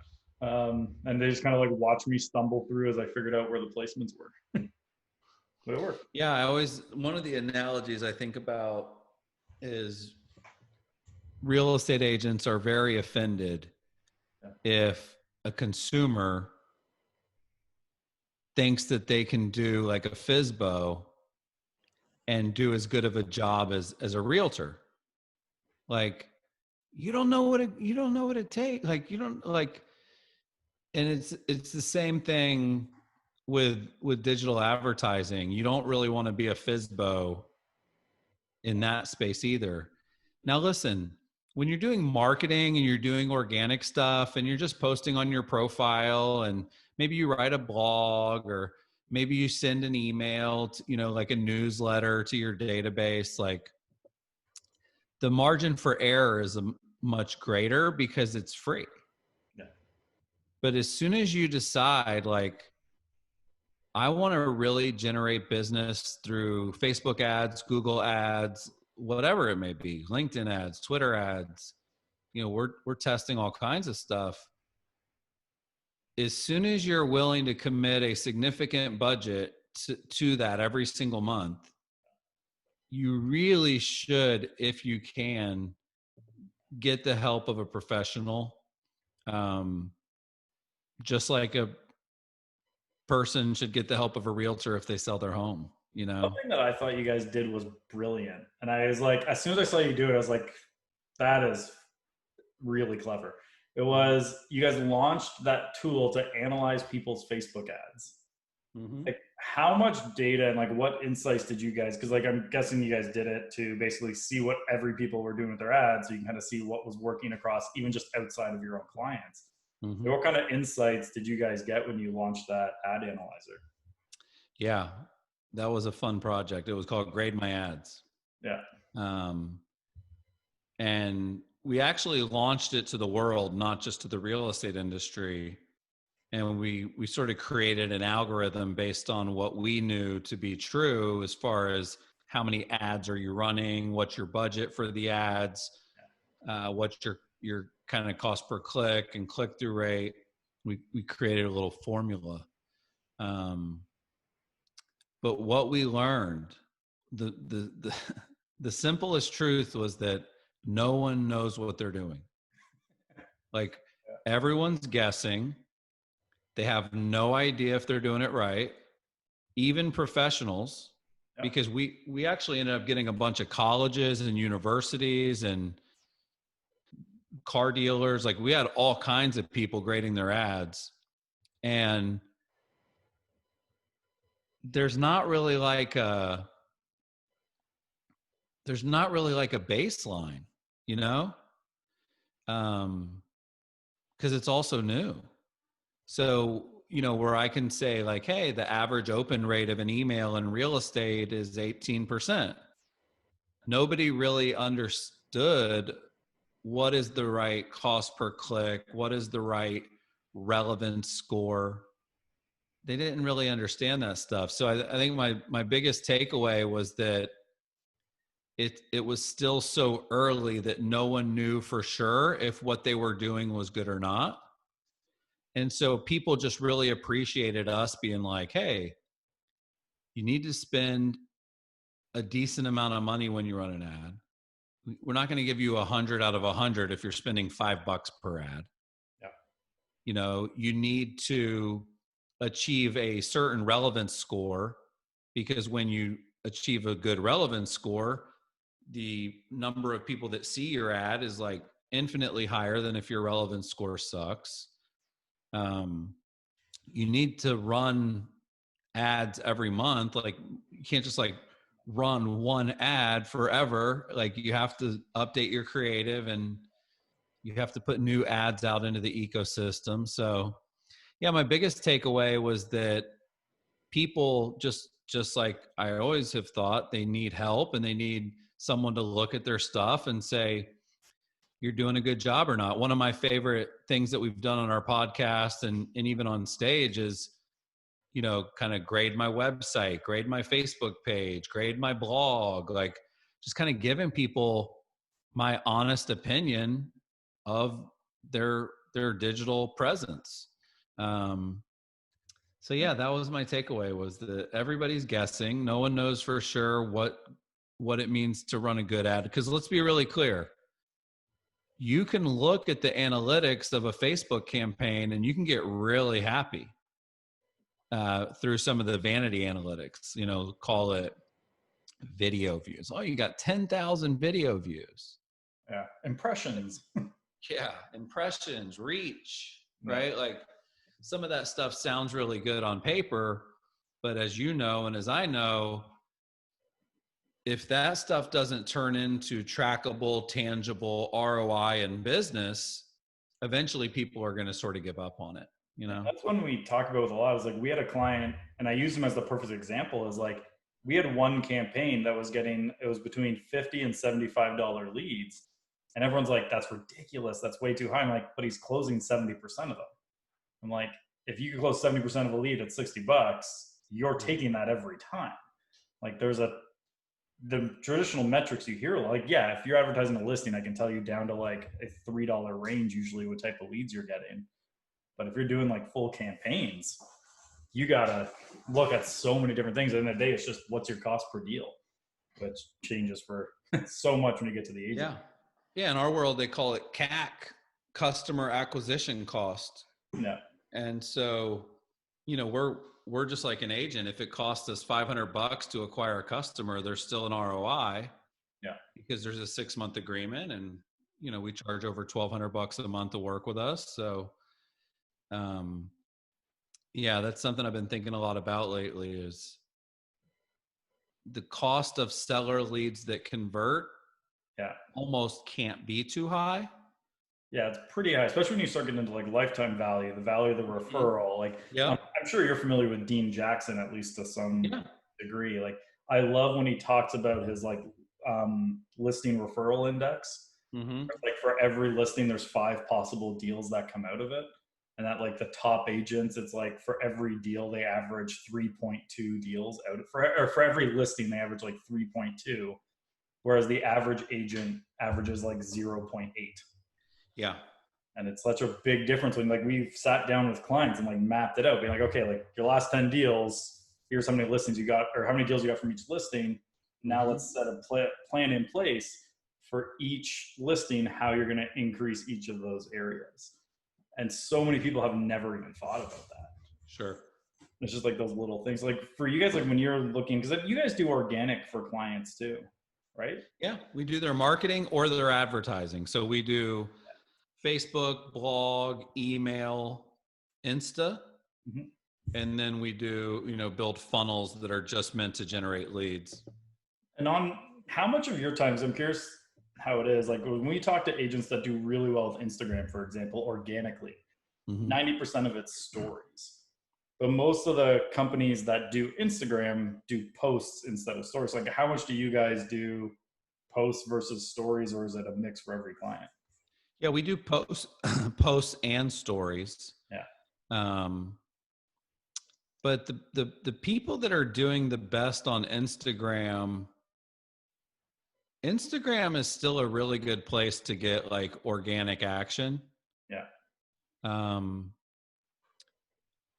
S2: And they just kind of like watched me stumble through as I figured out where the placements were. But it worked.
S1: Yeah. One of the analogies I think about is real estate agents are very offended if a consumer thinks that they can do like a FSBO and do as good of a job as a realtor. Like, you don't know what it takes. Like, you don't like, and it's the same thing with digital advertising. You don't really want to be a FSBO in that space either. Now, listen, when you're doing marketing and you're doing organic stuff and you're just posting on your profile and maybe you write a blog or maybe you send an email to, like a newsletter to your database, like the margin for error is much greater because it's free. Yeah. But as soon as you decide like, I want to really generate business through Facebook ads, Google ads, whatever it may be, LinkedIn ads, Twitter ads, we're testing all kinds of stuff. As soon as you're willing to commit a significant budget to that every single month, you really should, if you can, get the help of a professional. Just like a person should get the help of a realtor if they sell their home.
S2: Something that I thought you guys did was brilliant. And I was like, as soon as I saw you do it, I was like, that is really clever. It was, you guys launched that tool to analyze people's Facebook ads. Like how much data and like what insights did you guys, because like I'm guessing you guys did it to basically see what every people were doing with their ads, so you can kind of see what was working across even just outside of your own clients. What kind of insights did you guys get when you launched that ad analyzer?
S1: Yeah, that was a fun project. It was called Grade My Ads.
S2: Yeah.
S1: And we actually launched it to the world, not just to the real estate industry. And we sort of created an algorithm based on what we knew to be true as far as how many ads are you running, what's your budget for the ads, what's your kind of cost per click and click-through rate. We created a little formula. But what we learned, the simplest truth was that no one knows what they're doing. Like everyone's guessing. They have no idea if they're doing it right. Even professionals, because we actually ended up getting a bunch of colleges and universities and car dealers. Like we had all kinds of people grading their ads, and there's not really like a baseline, because it's also new. So, where I can say like, hey, the average open rate of an email in real estate is 18%. Nobody really understood what is the right cost per click, what is the right relevance score. They didn't really understand that stuff. So I think my biggest takeaway was that it was still so early that no one knew for sure if what they were doing was good or not. And so people just really appreciated us being like, hey, you need to spend a decent amount of money when you run an ad. We're not going to give you 100 out of 100 if you're spending $5 per ad.
S2: Yeah.
S1: You know, you need to achieve a certain relevance score, because when you achieve a good relevance score, the number of people that see your ad is like infinitely higher than if your relevance score sucks. You need to run ads every month. Like, you can't just like run one ad forever. Like, you have to update your creative, and you have to put new ads out into the ecosystem. So yeah, my biggest takeaway was that people just like I always have thought, they need help, and they need someone to look at their stuff and say, you're doing a good job or not. One of my favorite things that we've done on our podcast and even on stage is, you know, kind of grade my website, grade my Facebook page, grade my blog, like just kind of giving people my honest opinion of their digital presence. So yeah, that was my takeaway, was that everybody's guessing. No one knows for sure what it means to run a good ad. Because let's be really clear. You can look at the analytics of a Facebook campaign and you can get really happy through some of the vanity analytics, you know, call it video views. Oh, you got 10,000 video views.
S2: Yeah. Impressions.
S1: Yeah. Impressions, reach, right? Like, some of that stuff sounds really good on paper, but as you know, and as I know, if that stuff doesn't turn into trackable, tangible ROI in business, eventually people are going to sort of give up on it, you know?
S2: That's when we talk about with a lot, is like, we had a client, and I used him as the perfect example, is like, we had one campaign that was getting, it was between $50 and $75 leads. And everyone's like, that's ridiculous. That's way too high. I'm like, but he's closing 70% of them. I'm like, if you could close 70% of a lead at $60, you're taking that every time. Like, the traditional metrics you hear, like, yeah, if you're advertising a listing, I can tell you down to like a $3 range, usually, what type of leads you're getting. But if you're doing like full campaigns, you got to look at so many different things. At the end of the day, it's just, what's your cost per deal, which changes for so much when you get to the agent.
S1: Yeah. Yeah. In our world, they call it CAC, customer acquisition cost.
S2: Yeah.
S1: And so, you know, we're just like an agent. If it costs us $500 to acquire a customer, there's still an ROI.
S2: Yeah.
S1: Because there's a 6-month agreement, and, you know, we charge over $1,200 a month to work with us. So, yeah, that's something I've been thinking a lot about lately, is the cost of seller leads that convert.
S2: Yeah.
S1: Almost can't be too high.
S2: Yeah, it's pretty high, especially when you start getting into like lifetime value, the value of the referral. Like,
S1: yeah,
S2: I'm sure you're familiar with Dean Jackson, at least to some degree. Like, I love when he talks about his like listing referral index. Like, for every listing, there's 5 possible deals that come out of it. And that, like, the top agents, it's like for every deal, they average 3.2 deals out of, for every listing, they average like 3.2. Whereas the average agent averages like 0.8.
S1: Yeah.
S2: And it's such a big difference when, like, we've sat down with clients and like mapped it out, being like, okay, like, your last 10 deals, here's how many listings you got, or how many deals you got from each listing. Now let's set a plan in place for each listing, how you're going to increase each of those areas. And so many people have never even thought about that.
S1: Sure.
S2: It's just like those little things. Like, for you guys, like, when you're looking, because you guys do organic for clients too, right?
S1: Yeah, we do their marketing or their advertising. So we do Facebook, blog, email, Insta. And then we do, you know, build funnels that are just meant to generate leads.
S2: And on how much of your time, I'm curious how it is, like, when we talk to agents that do really well with Instagram, for example, organically, 90% of it's stories. But most of the companies that do Instagram do posts instead of stories. Like, how much do you guys do posts versus stories, or is it a mix for every client?
S1: Yeah, we do posts and stories.
S2: Yeah.
S1: But the people that are doing the best on Instagram Instagram is still a really good place to get like organic action.
S2: Yeah.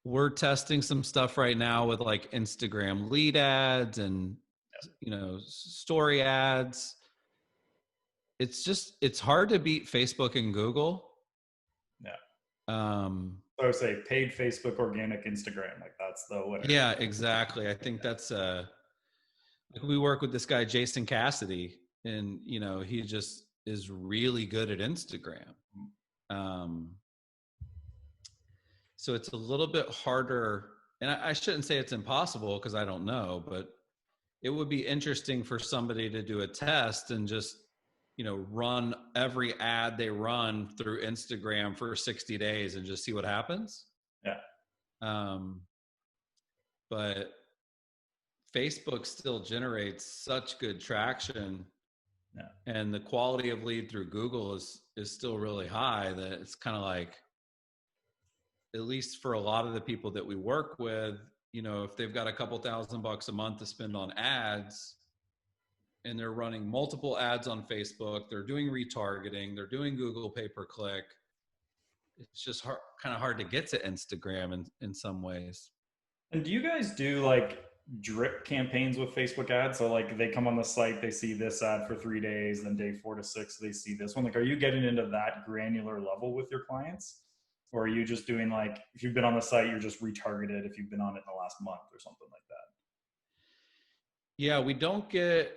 S1: We're testing some stuff right now with like Instagram lead ads and, story ads. It's hard to beat Facebook and Google.
S2: Yeah.
S1: So
S2: I would say paid Facebook, organic Instagram. Like that's the winner.
S1: Yeah, exactly. I think that's like we work with this guy, Jason Cassidy, and he just is really good at Instagram. So it's a little bit harder, and I shouldn't say it's impossible because I don't know, but it would be interesting for somebody to do a test and just, run every ad they run through Instagram for 60 days and just see what happens.
S2: Yeah.
S1: But Facebook still generates such good traction.
S2: Yeah.
S1: And the quality of lead through Google is still really high, that it's kind of like, at least for a lot of the people that we work with, if they've got a couple $1,000 a month to spend on ads and they're running multiple ads on Facebook, they're doing retargeting, they're doing Google pay-per-click, it's just kind of hard to get to Instagram in some ways.
S2: And do you guys do like drip campaigns with Facebook ads? So like they come on the site, they see this ad for 3 days, then day 4 to 6, they see this one. Like, are you getting into that granular level with your clients? Or are you just doing like, if you've been on the site, you're just retargeted if you've been on it in the last month or something like that?
S1: Yeah, we don't get,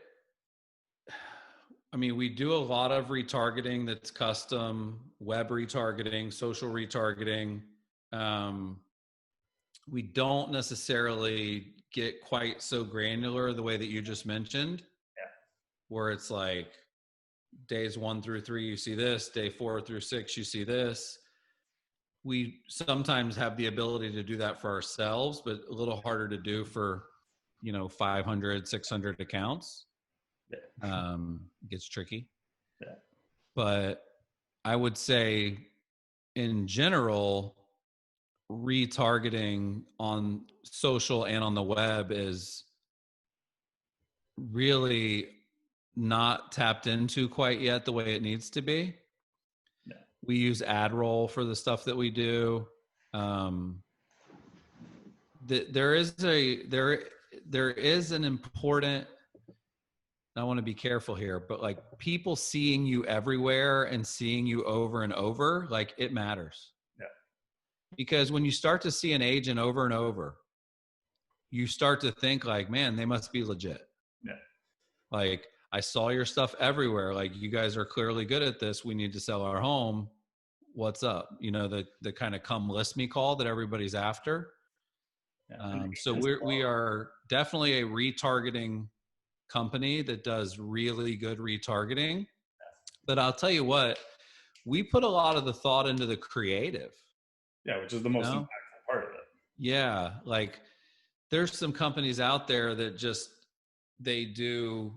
S1: we do a lot of retargeting that's custom, web retargeting, social retargeting. We don't necessarily get quite so granular the way that you just mentioned.
S2: Yeah.
S1: Where it's like days 1 through 3, you see this, day 4 through 6, you see this. We sometimes have the ability to do that for ourselves, but a little harder to do for, 500, 600 accounts. Yeah. It gets tricky.
S2: Yeah.
S1: But I would say in general, retargeting on social and on the web is really not tapped into quite yet the way it needs to be.
S2: Yeah.
S1: We use AdRoll for the stuff that we do. There is an important, I want to be careful here, but like people seeing you everywhere and seeing you over and over, like it matters.
S2: Yeah.
S1: Because when you start to see an agent over and over, you start to think like, man, they must be legit.
S2: Yeah.
S1: Like, I saw your stuff everywhere. Like, you guys are clearly good at this. We need to sell our home. What's up? The kind of come list me call that everybody's after.
S2: Yeah.
S1: So we are definitely a retargeting company that does really good retargeting. But I'll tell you what, we put a lot of the thought into the creative.
S2: Yeah, which is the most impactful part of it.
S1: Yeah, like there's some companies out there that just, they do,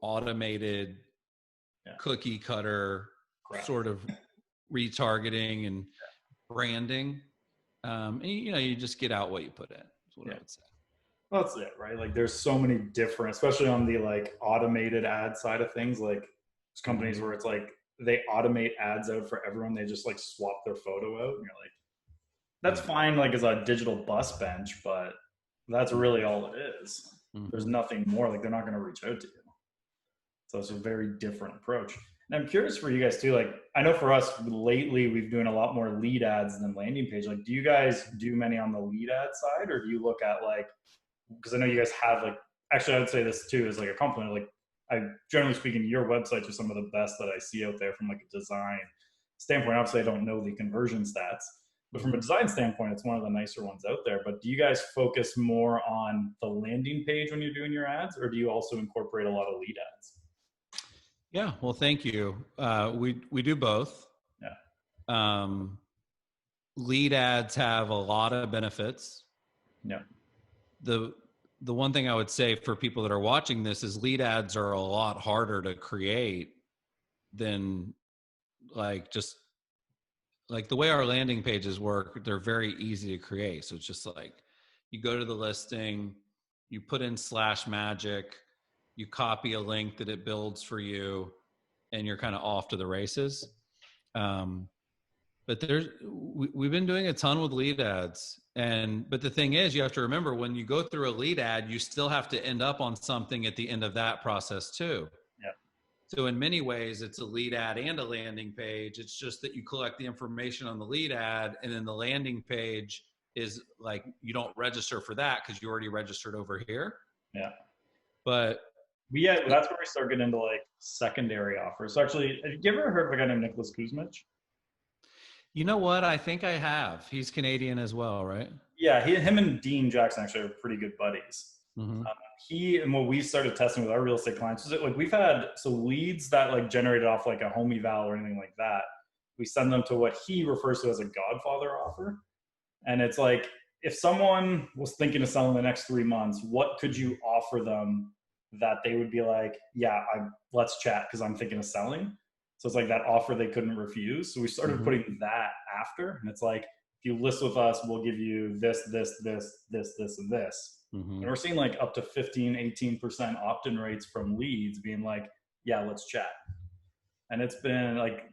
S1: automated cookie cutter sort of retargeting and branding. And, you just get out what you put in. That's what I would say.
S2: Well, that's it, right? Like there's so many different, especially on the like automated ad side of things, like there's companies where it's like they automate ads out for everyone. They just like swap their photo out. And you're like, that's fine, like as a digital bus bench, but that's really all it is. Mm-hmm. There's nothing more. Like they're not going to reach out to you. So it's a very different approach. And I'm curious for you guys too. Like I know for us lately, we've doing a lot more lead ads than landing page. Like, do you guys do many on the lead ad side, or do you look at like, because I know you guys have like, actually I would say this too as like a compliment, like generally speaking, your websites are some of the best that I see out there from like a design standpoint. Obviously I don't know the conversion stats, but from a design standpoint, it's one of the nicer ones out there. But do you guys focus more on the landing page when you're doing your ads, or do you also incorporate a lot of lead ads?
S1: Yeah, well, thank you. We do both.
S2: Yeah.
S1: Lead ads have a lot of benefits.
S2: Yeah.
S1: The one thing I would say for people that are watching this is lead ads are a lot harder to create than like just like the way our landing pages work. They're very easy to create. So it's just like you go to the listing, you put in /magic, you copy a link that it builds for you, and you're kind of off to the races. But we've been doing a ton with lead ads. But the thing is, you have to remember, when you go through a lead ad, you still have to end up on something at the end of that process too.
S2: Yeah.
S1: So in many ways, it's a lead ad and a landing page. It's just that you collect the information on the lead ad, and then the landing page is like, you don't register for that because you already registered over here.
S2: Yeah.
S1: But
S2: that's where we start getting into like secondary offers. So actually, have you ever heard of a guy named Nicholas Kuzmich?
S1: You know what? I think I have. He's Canadian as well, right?
S2: Yeah, him and Dean Jackson actually are pretty good buddies.
S1: Mm-hmm.
S2: He and what we started testing with our real estate clients is like, we've had leads that like generated off like a home eval or anything like that. We send them to what he refers to as a Godfather offer. And it's like, if someone was thinking of selling the next 3 months, what could you offer them that they would be like, yeah, let's chat because I'm thinking of selling. So it's like that offer they couldn't refuse. So we started putting that after, and it's like, if you list with us, we'll give you this, and this. And we're seeing like up to 15, 18% opt-in rates from leads being like, yeah, let's chat. And it's been like,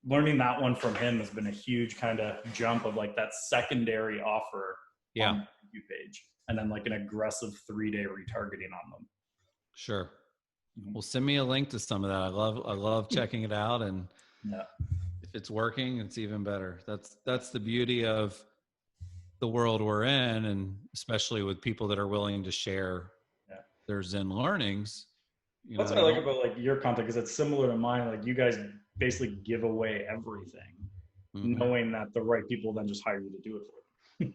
S2: learning that one from him has been a huge kind of jump of like that secondary offer on the page, and then like an aggressive 3-day retargeting on them.
S1: Sure. Well, send me a link to some of that. I love checking it out, and if it's working, it's even better. That's the beauty of the world we're in, and especially with people that are willing to share their Zen learnings.
S2: That's what I like about like your content, because it's similar to mine. Like, you guys basically give away everything, knowing that the right people then just hire you to do it for them.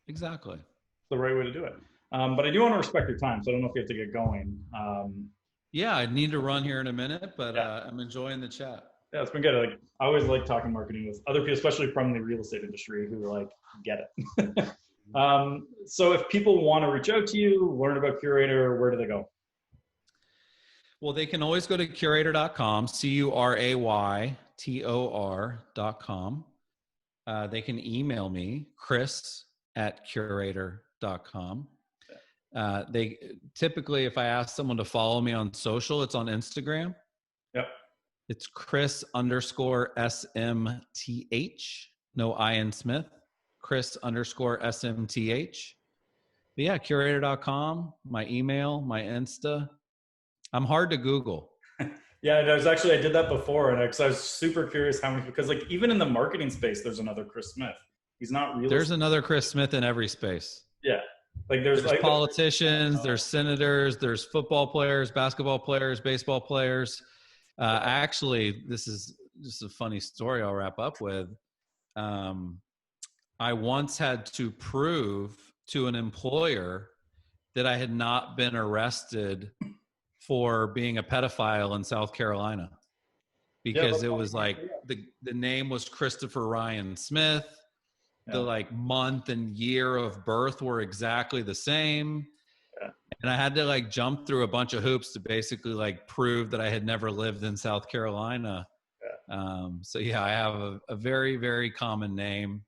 S1: Exactly.
S2: It's the right way to do it. But I do want to respect your time, so I don't know if you have to get going.
S1: Yeah, I need to run here in a minute, but I'm enjoying the chat.
S2: Yeah, it's been good. Like, I always like talking marketing with other people, especially from the real estate industry, who like get it. So if people want to reach out to you, learn about Curaytor, where do they go?
S1: Well, they can always go to curaytor.com, Curaytor.com. They can email me, chris@curaytor.com. They typically, if I ask someone to follow me on social, it's on Instagram.
S2: Yep.
S1: It's Chris_SMTH, no I in Smith, Chris_SMTH. But yeah, Curaytor.com, my email, my Insta. I'm hard to Google.
S2: Yeah, I did that before, and I was super curious how many, because like even in the marketing space, there's another Chris Smith. He's not real.
S1: There's another Chris Smith in every space.
S2: Yeah. Like there's like
S1: politicians, there's senators, there's football players, basketball players, baseball players. Actually, this is just a funny story I'll wrap up with. I once had to prove to an employer that I had not been arrested for being a pedophile in South Carolina, because it was like the name was Christopher Ryan Smith. The like month and year of birth were exactly the same. And I had to like jump through a bunch of hoops to basically like prove that I had never lived in South Carolina. So yeah, I have a very, very common name,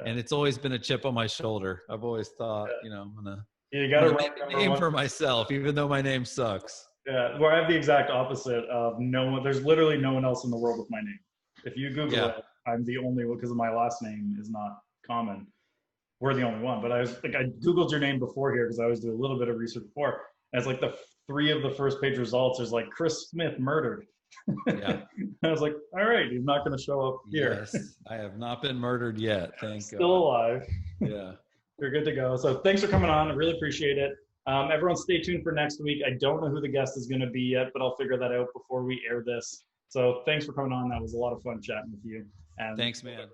S1: and it's always been a chip on my shoulder. I've always thought, I'm going to make a name for myself, even though my name sucks.
S2: Yeah, where I have the exact opposite of there's literally no one else in the world with my name. If you Google it, I'm the only one, because my last name is not common. We're the only one. But I Googled your name before here, because I always do a little bit of research before. And it's like the 3 of the first page results is like Chris Smith murdered.
S1: Yeah.
S2: I was like, all right, he's not going to show up here.
S1: Yes, I have not been murdered yet. Thank God.
S2: Still alive.
S1: Yeah.
S2: You're good to go. So thanks for coming on. I really appreciate it. Everyone stay tuned for next week. I don't know who the guest is going to be yet, but I'll figure that out before we air this. So thanks for coming on. That was a lot of fun chatting with you. And
S1: thanks, man.